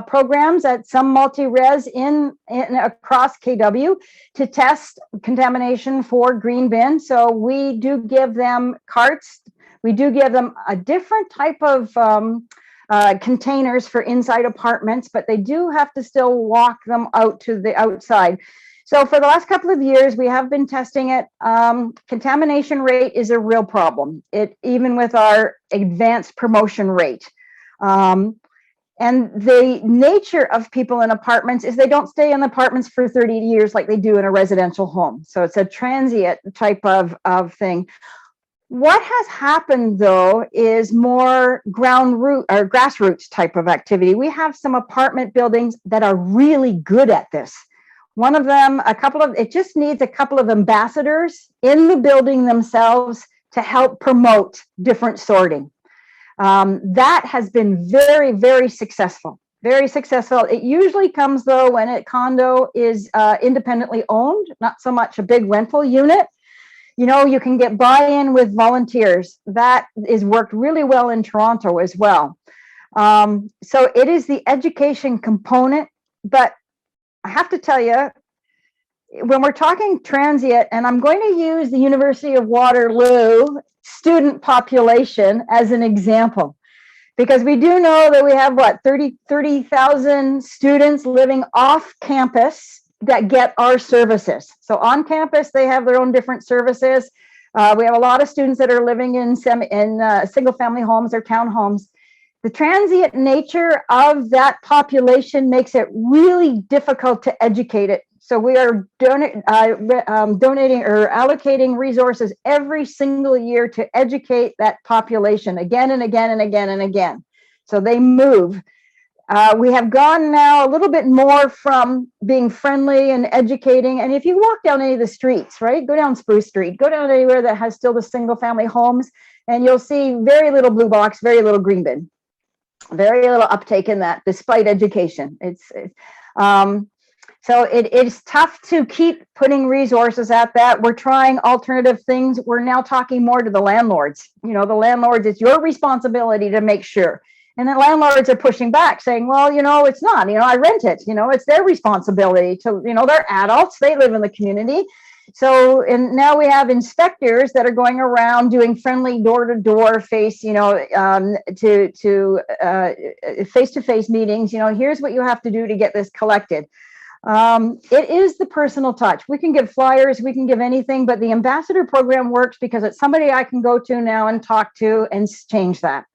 programs at some multi-res in across KW to test contamination for green bin. So we do give them carts. We do give them a different type of containers for inside apartments, but they do have to still walk them out to the outside. So for the last couple of years, we have been testing it. Contamination rate is a real problem, even with our advanced promotion rate. And the nature of people in apartments is they don't stay in apartments for 30 years like they do in a residential home. So it's a transient type of thing. What has happened, though, is more grassroots type of activity. We have some apartment buildings that are really good at this. One of them, it just needs a couple of ambassadors in the building themselves to help promote different sorting. That has been very, very successful. Very successful. It usually comes, though, when a condo is independently owned, not so much a big rental unit. You know, you can get buy-in with volunteers. That is worked really well in Toronto as well. So it is the education component, but I have to tell you, when we're talking transient, and I'm going to use the University of Waterloo student population as an example, because we do know that we have, 30,000 students living off campus that get our services. So on campus, they have their own different services. We have a lot of students that are living in single family homes or townhomes. The transient nature of that population makes it really difficult to educate it. So we are donating or allocating resources every single year to educate that population again and again and again and again. So they move. We have gone now a little bit more from being friendly and educating. And if you walk down any of the streets, right, go down Spruce Street, go down anywhere that has still the single family homes, and you'll see very little blue box, very little green bin, very little uptake in that, despite education. So it's tough to keep putting resources at that. We're trying alternative things. We're now talking more to the landlords. You know, the landlords, it's your responsibility to make sure. And the landlords are pushing back, saying, well, you know, it's not, you know, I rent it, you know, it's their responsibility to, you know, they're adults, they live in the community. So, and now we have inspectors that are going around doing friendly door-to-door face-to-face meetings. You know, here's what you have to do to get this collected. It is the personal touch. We can give flyers, we can give anything, but the ambassador program works because it's somebody I can go to now and talk to and change that.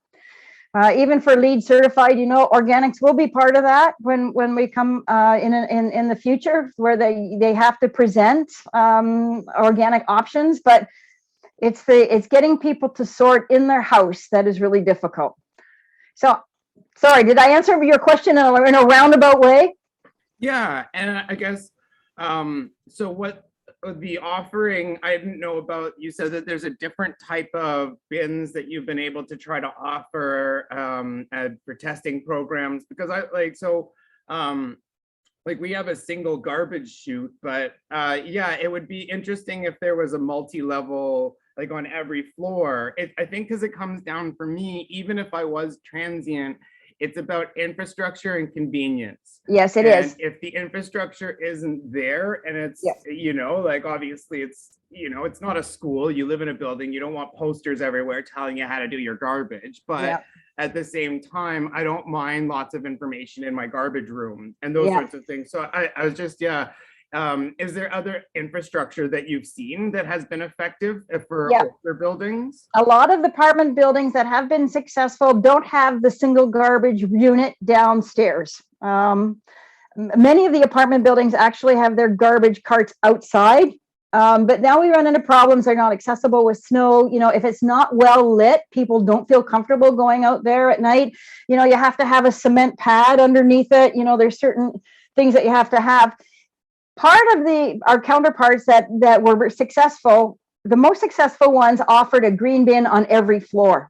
Even for LEED certified, you know, organics will be part of that when we come in the future, where they have to present organic options, but it's getting people to sort in their house that is really difficult. So Sorry, did I answer your question in a roundabout way? Yeah, and I guess, so what the offering, I didn't know about, you said that there's a different type of bins that you've been able to try to offer for testing programs, because like we have a single garbage chute, but yeah, it would be interesting if there was a multi-level, like on every floor. I think because it comes down for me, even if I was transient, it's about infrastructure and convenience. Yes, it And is. if the infrastructure isn't there and it's, Yes. like obviously it's, it's not a school, you live in a building, you don't want posters everywhere telling you how to do your garbage. But Yeah. at the same time, I don't mind lots of information in my garbage room and those Yeah. sorts of things. So I was just, yeah. Is there other infrastructure that you've seen that has been effective for Yeah. older buildings? A lot of apartment buildings that have been successful don't have the single garbage unit downstairs. Many of the apartment buildings actually have their garbage carts outside. But now we run into problems. They're not accessible with snow. If it's not well lit, people don't feel comfortable going out there at night. You have to have a cement pad underneath it. There's certain things that you have to have. Part of our counterparts that were successful, the most successful ones offered a green bin on every floor.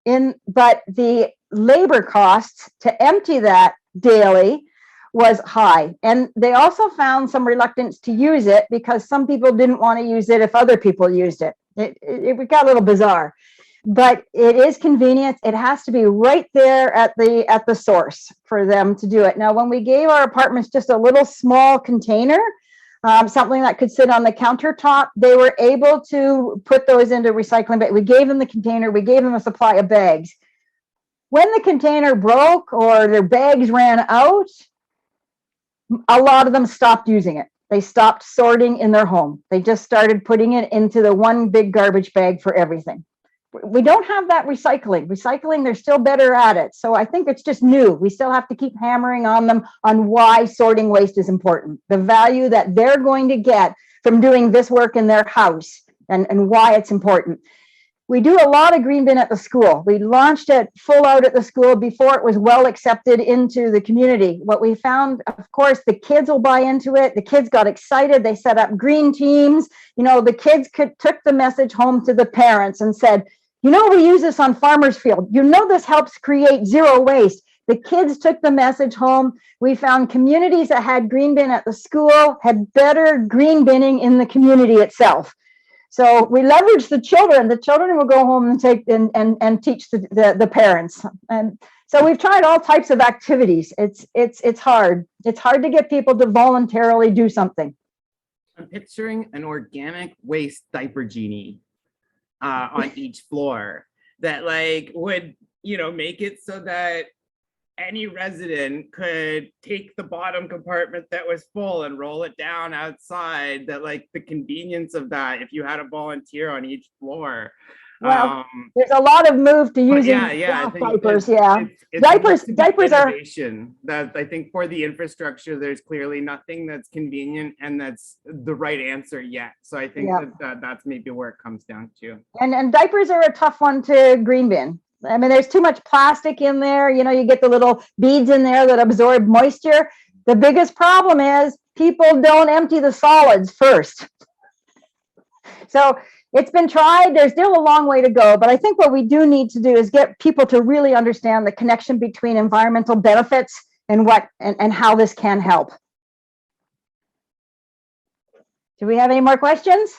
But the labor costs to empty that daily was high. And they also found some reluctance to use it because some people didn't want to use it if other people used it. It got a little bizarre. But it is convenient. It has to be right there at the source for them to do it. Now, when we gave our apartments just a little small container, something that could sit on the countertop, they were able to put those into recycling. But we gave them the container. We gave them a supply of bags. When the container broke or their bags ran out, a lot of them stopped using it. They stopped sorting in their home. They just started putting it into the one big garbage bag for everything. We don't have that recycling. They're still better at it. So I think it's just new. We still have to keep hammering on them on why sorting waste is important, the value that they're going to get from doing this work in their house, and why it's important. We do a lot of green bin at the school. We launched it full out at the school before it was well accepted into the community. What we found, of course, the kids will buy into it. The kids got excited. They set up green teams. The kids took the message home to the parents and said, we use this on farmers' field. This helps create zero waste. The kids took the message home. We found communities that had green bin at the school had better green binning in the community itself. So we leverage the children. The children will go home and take and teach the parents. And so we've tried all types of activities. It's hard. It's hard to get people to voluntarily do something. I'm picturing an organic waste diaper genie on each floor that would make it so that any resident could take the bottom compartment that was full and roll it down outside. That the convenience of that, if you had a volunteer on each floor. Well, there's a lot of move to using diapers. Diapers are that I think for the infrastructure, there's clearly nothing that's convenient and that's the right answer yet. So I think that's maybe where it comes down to. And diapers are a tough one to green bin. I mean, there's too much plastic in there. You get the little beads in there that absorb moisture. The biggest problem is people don't empty the solids first. So it's been tried. There's still a long way to go, but I think what we do need to do is get people to really understand the connection between environmental benefits and how this can help. Do we have any more questions?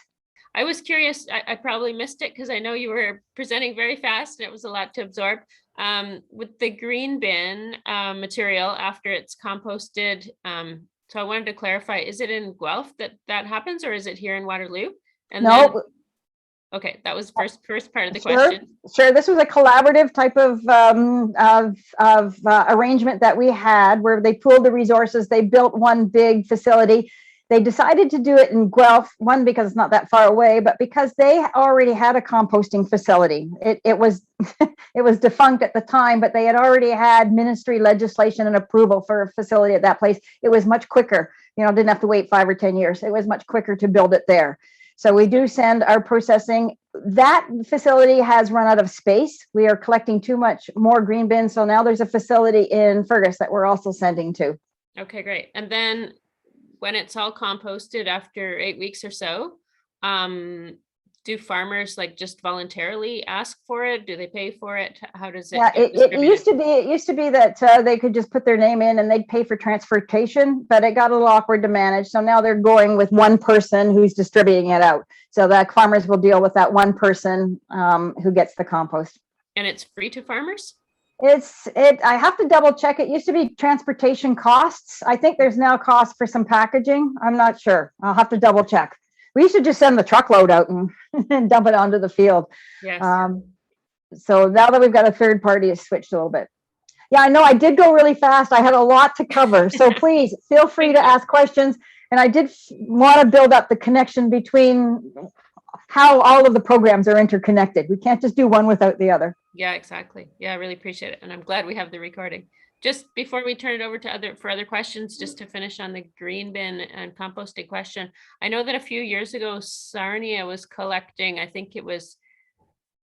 I was curious, I probably missed it because I know you were presenting very fast and it was a lot to absorb. With the green bin material after it's composted, so I wanted to clarify, is it in Guelph that happens, or is it here in Waterloo? And no. Then, okay, that was first part of the question. Sure, this was a collaborative type of arrangement that we had where they pooled the resources. They built one big facility. They decided to do it in Guelph, one, because it's not that far away, but because they already had a composting facility. It was it was defunct at the time, but they had already had ministry legislation and approval for a facility at that place. It was much quicker, didn't have to wait 5 or 10 years. It was much quicker to build it there. So we do send our processing. That facility has run out of space. We are collecting too much more green bins. So now there's a facility in Fergus that we're also sending to. Okay, great. And then when it's all composted after 8 weeks or so, do farmers like just voluntarily ask for it? Do they pay for it? How does it Yeah, get it used distributed? to be that they could just put their name in and they'd pay for transportation, but it got a little awkward to manage. So now they're going with one person who's distributing it out. So that farmers will deal with that one person who gets the compost. And it's free to farmers? I have to double check. It used to be transportation costs. I think there's now costs for some packaging. I'm not sure. I'll have to double check. We used to just send the truckload out and dump it onto the field. Yes. So now that we've got a third party, it's switched a little bit. Yeah, I know I did go really fast. I had a lot to cover. So please feel free to ask questions. And I did want to build up the connection between how all of the programs are interconnected. We can't just do one without the other. Yeah, exactly. Yeah, I really appreciate it. And I'm glad we have the recording. Just before we turn it over to other questions, just to finish on the green bin and composting question. I know that a few years ago, Sarnia was collecting, I think it was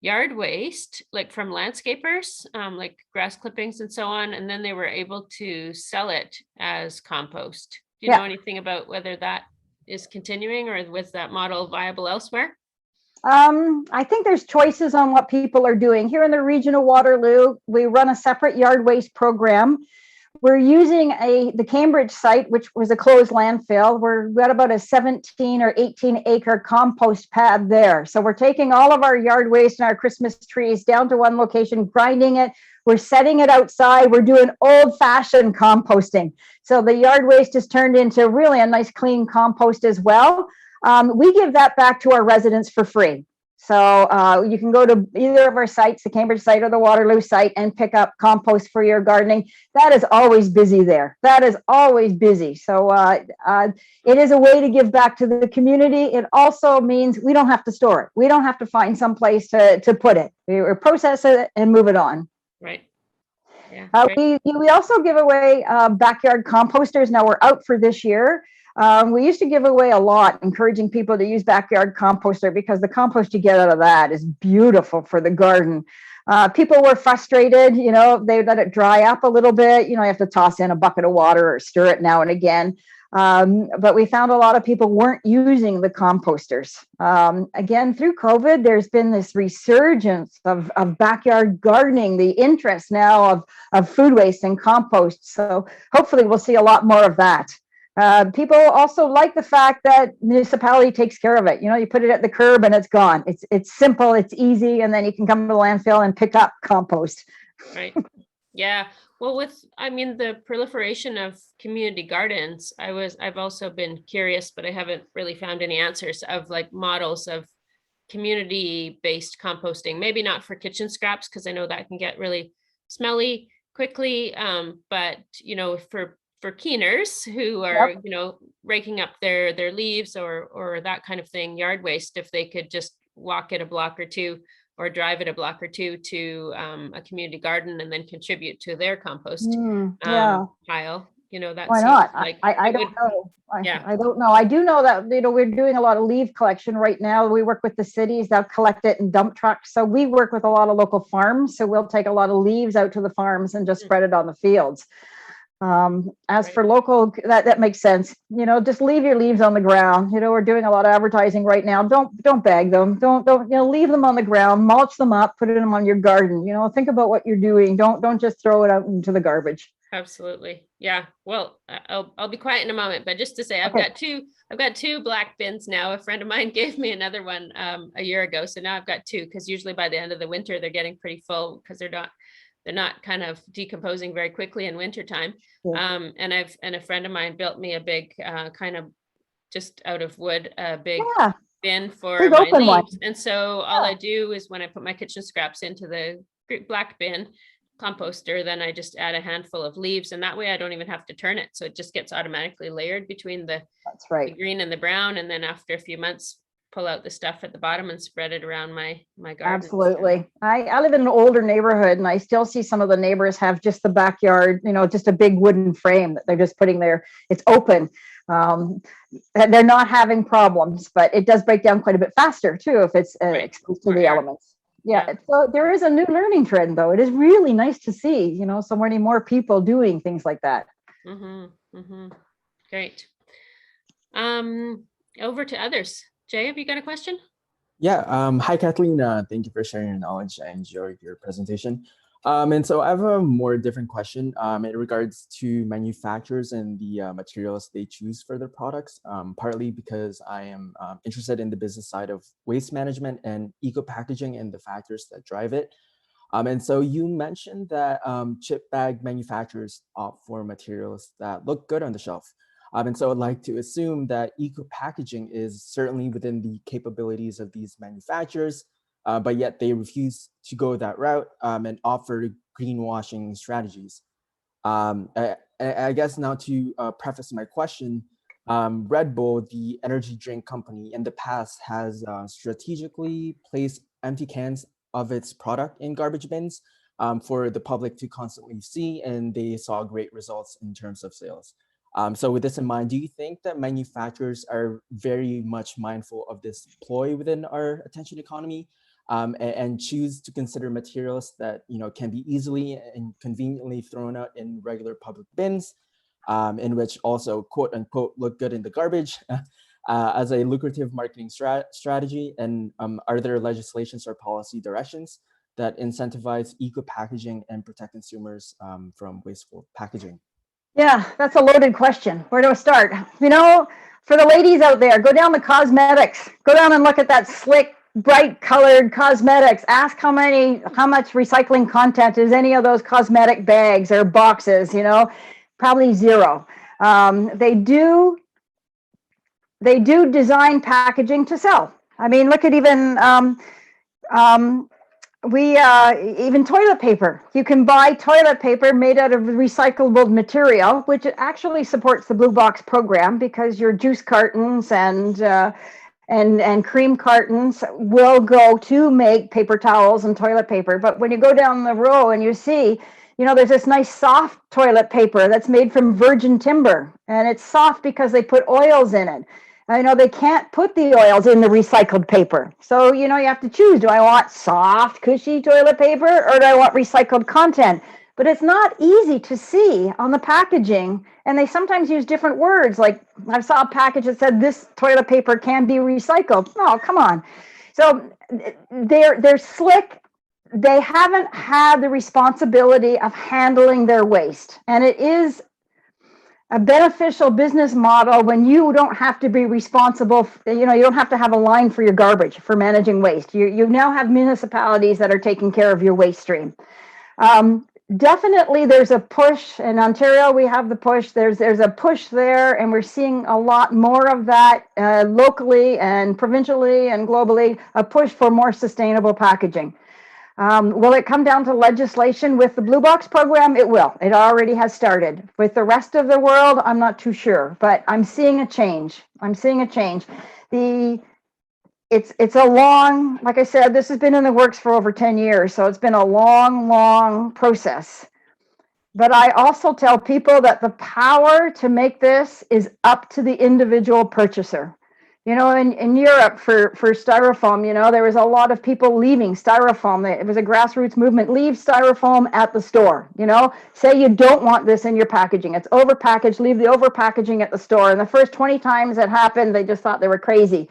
yard waste, like from landscapers, like grass clippings and so on. And then they were able to sell it as compost. Do you know anything about whether that is continuing or was that model viable elsewhere? I think there's choices on what people are doing. Here in the Region of Waterloo, we run a separate yard waste program. We're using the Cambridge site, which was a closed landfill. We've got about a 17 or 18 acre compost pad there. So we're taking all of our yard waste and our Christmas trees down to one location, grinding it. We're setting it outside. We're doing old fashioned composting. So the yard waste is turned into really a nice clean compost as well. We give that back to our residents for free. So you can go to either of our sites, the Cambridge site or the Waterloo site, and pick up compost for your gardening. That is always busy there. That is always busy. So it is a way to give back to the community. It also means we don't have to store it. We don't have to find some place to put it. We process it and move it on. Right. Yeah. We also give away backyard composters. Now we're out for this year. We used to give away a lot, encouraging people to use backyard composter because the compost you get out of that is beautiful for the garden. People were frustrated, they let it dry up a little bit. You have to toss in a bucket of water or stir it now and again. But we found a lot of people weren't using the composters. Again, through COVID, there's been this resurgence of backyard gardening, the interest now of food waste and compost. So hopefully we'll see a lot more of that. People also like the fact that municipality takes care of it. You put it at the curb and it's gone. It's simple, it's easy, and then you can come to the landfill and pick up compost. Right. Yeah. Well, the proliferation of community gardens, I've also been curious, but I haven't really found any answers of like models of community-based composting. Maybe not for kitchen scraps, because I know that can get really smelly quickly. But for keeners who are, raking up their leaves or that kind of thing, yard waste, if they could just walk it a block or two or drive it a block or two to a community garden and then contribute to their compost pile. That why not? Like I don't know. I don't know. I do know that, we're doing a lot of leaf collection right now. We work with the cities, they'll collect it in dump trucks. So we work with a lot of local farms. So we'll take a lot of leaves out to the farms and just spread it on the fields. As for local, that makes sense. Just leave your leaves on the ground. We're doing a lot of advertising right now. Don't bag them. Don't leave them on the ground, mulch them up, put them on your garden. Think about what you're doing. Don't just throw it out into the garbage. Absolutely. Yeah. Well, I'll be quiet in a moment, but just to say, I've got two black bins now. A friend of mine gave me another one a year ago. So now I've got two, because usually by the end of the winter, they're getting pretty full because they're not kind of decomposing very quickly in wintertime. Yeah. And a friend of mine built me a big kind of just out of wood, a big bin for my leaves. One. And so all I do is when I put my kitchen scraps into the black bin composter, then I just add a handful of leaves, and that way I don't even have to turn it. So it just gets automatically layered between the green and the brown. And then after a few months, pull out the stuff at the bottom and spread it around my garden. Absolutely. I live in an older neighborhood, and I still see some of the neighbors have just the backyard, just a big wooden frame that they're just putting there. It's open. And they're not having problems, but it does break down quite a bit faster too if it's exposed to the elements. Yeah. So there is a new learning trend, though. It is really nice to see, so many more people doing things like that. Great. Over to others. Jay, have you got a question? Yeah. Hi, Kathleen. Thank you for sharing your knowledge. I enjoyed your presentation. And so I have a more different question in regards to manufacturers and the materials they choose for their products, partly because I am interested in the business side of waste management and eco-packaging and the factors that drive it. And so you mentioned that chip bag manufacturers opt for materials that look good on the shelf. And so I'd like to assume that eco-packaging is certainly within the capabilities of these manufacturers, but yet they refuse to go that route and offer greenwashing strategies. I guess now to preface my question, Red Bull, the energy drink company, in the past has strategically placed empty cans of its product in garbage bins for the public to constantly see, and they saw great results in terms of sales. So with this in mind, do you think that manufacturers are very much mindful of this ploy within our attention economy and choose to consider materials that can be easily and conveniently thrown out in regular public bins, in which also quote unquote look good in the garbage as a lucrative marketing strategy? And are there legislations or policy directions that incentivize eco-packaging and protect consumers from wasteful packaging? Yeah, that's a loaded question. Where do I start? For the ladies out there, go down to cosmetics. Go down and look at that slick, bright colored cosmetics. Ask how much recycling content is any of those cosmetic bags or boxes, probably zero. They do design packaging to sell. I mean, look at even even toilet paper. You can buy toilet paper made out of recyclable material, which actually supports the Blue Box program, because your juice cartons and cream cartons will go to make paper towels and toilet paper. But when you go down the row and you see, there's this nice soft toilet paper that's made from virgin timber, and it's soft because they put oils in it. They can't put the oils in the recycled paper. So, you have to choose. Do I want soft, cushy toilet paper, or do I want recycled content? But it's not easy to see on the packaging. And they sometimes use different words. Like I saw a package that said this toilet paper can be recycled. Oh, come on. So they're slick. They haven't had the responsibility of handling their waste. And it is a beneficial business model when you don't have to be responsible. You don't have to have a line for your garbage for managing waste. You now have municipalities that are taking care of your waste stream. Definitely there's a push in Ontario. We have the push. There's a push there, and we're seeing a lot more of that locally and provincially and globally, a push for more sustainable packaging. Will it come down to legislation with the Blue Box program? It will. It already has started. With the rest of the world, I'm not too sure, but I'm seeing a change. It's a long, like I said, this has been in the works for over 10 years, so it's been a long process. But I also tell people that the power to make this is up to the individual purchaser. In Europe for styrofoam, there was a lot of people leaving styrofoam. It was a grassroots movement. Leave styrofoam at the store. Say you don't want this in your packaging. It's overpackaged. Leave the overpackaging at the store. And the first 20 times it happened, they just thought they were crazy.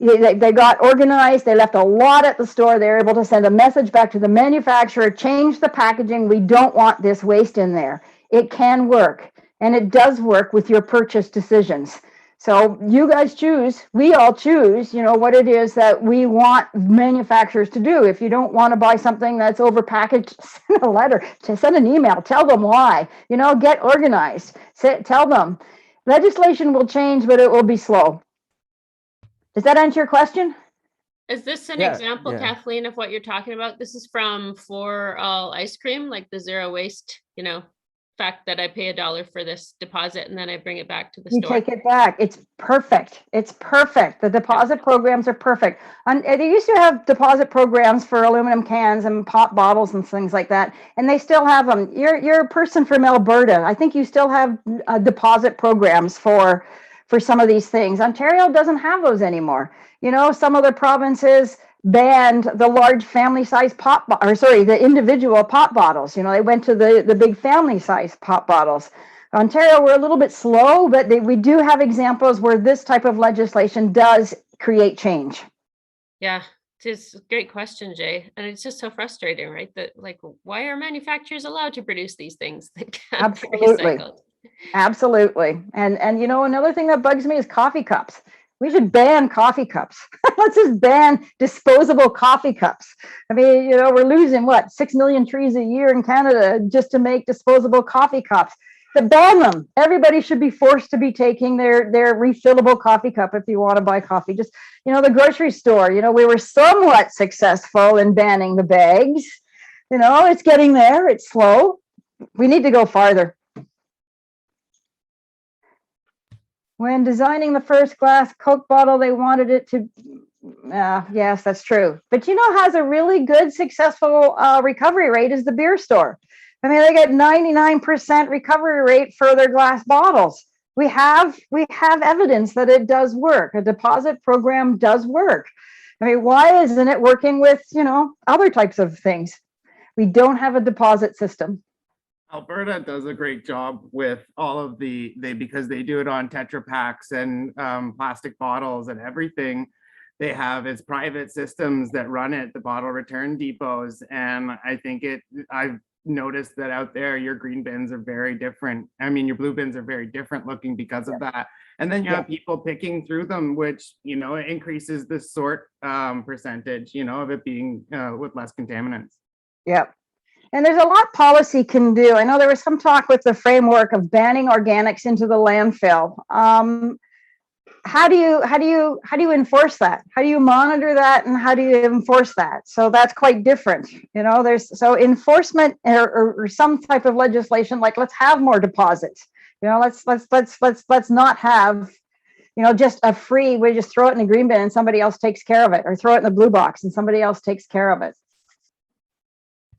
They got organized. They left a lot at the store. They were able to send a message back to the manufacturer, change the packaging. We don't want this waste in there. It can work. And it does work with your purchase decisions. So you guys choose, we all choose, what it is that we want manufacturers to do. If you don't want to buy something that's overpackaged, send a letter, send an email, tell them why, get organized, tell them. Legislation will change, but it will be slow. Does that answer your question? Is this an example, Kathleen, of what you're talking about? This is from For All ice cream, like the zero waste, fact that I pay $1 for this deposit and then I bring it back to the You store. take it back. It's perfect. It's perfect. The deposit programs are perfect. And they used to have deposit programs for aluminum cans and pop bottles and things like that, and they still have them. You're a person from Alberta. I think you still have deposit programs for some of these things. Ontario doesn't have those anymore. You know, some other provinces banned the large family size the individual pop bottles. You know, they went to the big family size pop bottles. Ontario, we're a little bit slow, but we do have examples where this type of legislation does create change. Yeah, it's a great question, Jay. And it's just so frustrating, right? That like, why are manufacturers allowed to produce these things that can't be Absolutely. recycled? Absolutely. And you know, another thing that bugs me is coffee cups. We should ban coffee cups. Let's just ban disposable coffee cups. I mean, you know, we're losing what, 6 million trees a year in Canada just to make disposable coffee cups. To ban them. Everybody should be forced to be taking their refillable coffee cup if you want to buy coffee. Just, you know, the grocery store, you know, we were somewhat successful in banning the bags. You know, it's getting there. It's slow. We need to go farther. When designing the first glass Coke bottle, they wanted it to, yes, that's true. But you know, has a really good, successful recovery rate is the beer store. I mean, they get 99% recovery rate for their glass bottles. We have evidence that it does work. A deposit program does work. I mean, why isn't it working with, you know, other types of things? We don't have a deposit system. Alberta does a great job with all of because they do it on Tetra Paks and plastic bottles and everything. They have its private systems that run it, the bottle return depots. And I think I've noticed that out there, your green bins are very different. I mean, your blue bins are very different looking because of that. And then you have people picking through them, which, you know, it increases the sort percentage, you know, of it being with less contaminants. Yep. And there's a lot policy can do. I know there was some talk with the framework of banning organics into the landfill. How do you enforce that? How do you monitor that, and how do you enforce that? So that's quite different. You know, so enforcement or some type of legislation, like let's have more deposits. You know, let's not have, you know, just a free, we just throw it in the green bin and somebody else takes care of it, or throw it in the blue box and somebody else takes care of it.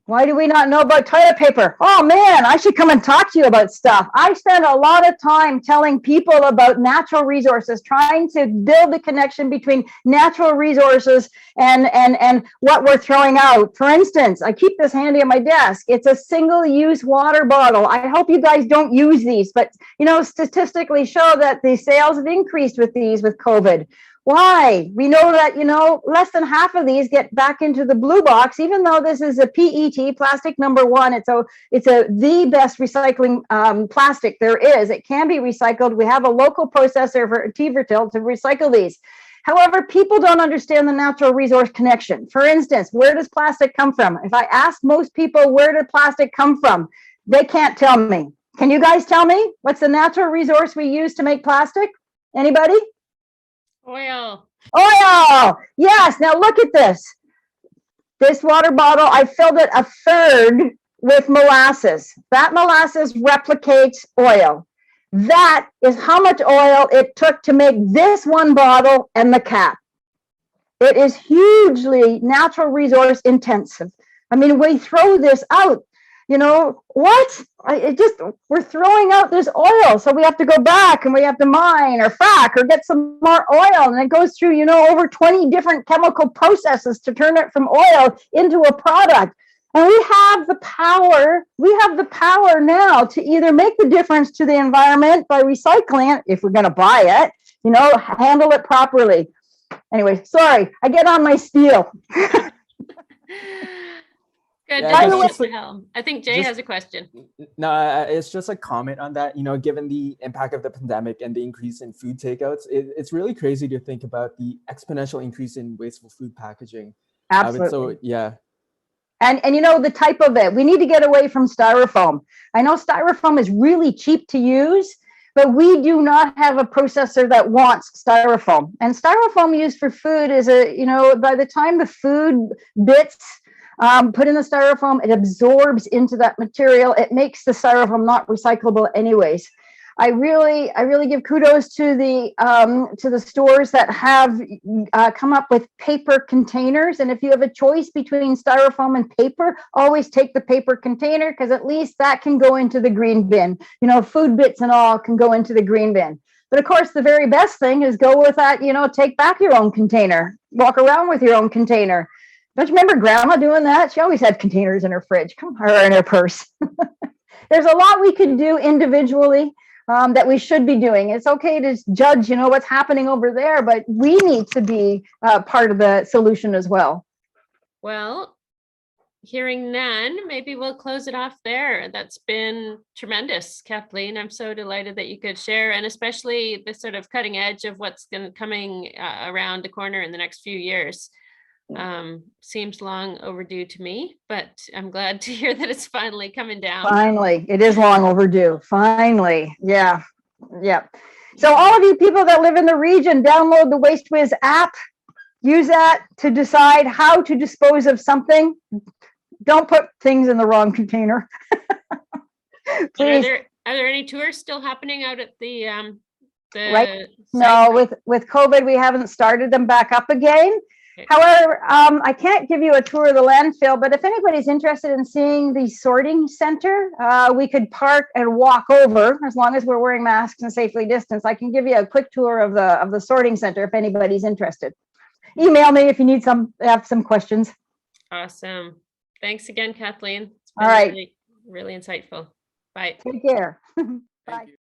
Why do we not know about toilet paper? Oh man, I should come and talk to you about stuff. I spend a lot of time telling people about natural resources, trying to build the connection between natural resources and what we're throwing out. For instance, I keep this handy on my desk. It's a single-use water bottle. I hope you guys don't use these, but you know, statistically show that the sales have increased with these with COVID. Why? We know that, you know, less than half of these get back into the blue box, even though this is a PET, plastic number one. It's the best recycling plastic there is. It can be recycled. We have a local processor for Tivertil to recycle these. However, people don't understand the natural resource connection. For instance, where does plastic come from? If I ask most people, where did plastic come from? They can't tell me. Can you guys tell me? What's the natural resource we use to make plastic? Anybody? Oil. Oil. Yes. Now look at this. This water bottle, I filled it a third with molasses. That molasses replicates oil. That is how much oil it took to make this one bottle and the cap. It is hugely natural resource intensive. I mean, we throw this out. You know, what? We're throwing out this oil. So we have to go back and we have to mine or frack or get some more oil. And it goes through, you know, over 20 different chemical processes to turn it from oil into a product. And we have the power now to either make the difference to the environment by recycling it, if we're going to buy it, you know, handle it properly. Anyway, sorry, I get on my spiel. Good. Yeah, I think Jay has a question. No, it's just a comment on that. You know, given the impact of the pandemic and the increase in food takeouts, it's really crazy to think about the exponential increase in wasteful food packaging. Absolutely. So yeah. And you know, the type of it, we need to get away from styrofoam. I know styrofoam is really cheap to use, but we do not have a processor that wants styrofoam. And styrofoam used for food is you know, by the time the food bits put in the styrofoam, it absorbs into that material. It makes the styrofoam not recyclable anyways. I really give kudos to the stores that have come up with paper containers. And if you have a choice between styrofoam and paper, always take the paper container, because at least that can go into the green bin. You know, food bits and all can go into the green bin. But of course, the very best thing is go with that, you know, take back your own container, walk around with your own container. Don't you remember Grandma doing that? She always had containers in her fridge, or in her purse. There's a lot we could do individually. That we should be doing. It's okay to judge, you know, what's happening over there, but we need to be part of the solution as well. Well, hearing none, maybe we'll close it off there. That's been tremendous, Kathleen. I'm so delighted that you could share, and especially the sort of cutting edge of what's coming around the corner in the next few years. Seems long overdue to me, but I'm glad to hear that it's finally coming down. Finally, it is long overdue. Finally, yeah. So all of you people that live in the region, download the WasteWiz app. Use that to decide how to dispose of something. Don't put things in the wrong container. Please. Are there any tours still happening out at the right? No, with COVID, we haven't started them back up again. However, I can't give you a tour of the landfill, but if anybody's interested in seeing the sorting center, we could park and walk over, as long as we're wearing masks and safely distanced. I can give you a quick tour of the sorting center if anybody's interested. Email me if you need have some questions. Awesome. Thanks again, Kathleen. It's been All right. Really insightful. Bye. Take care. Thank you.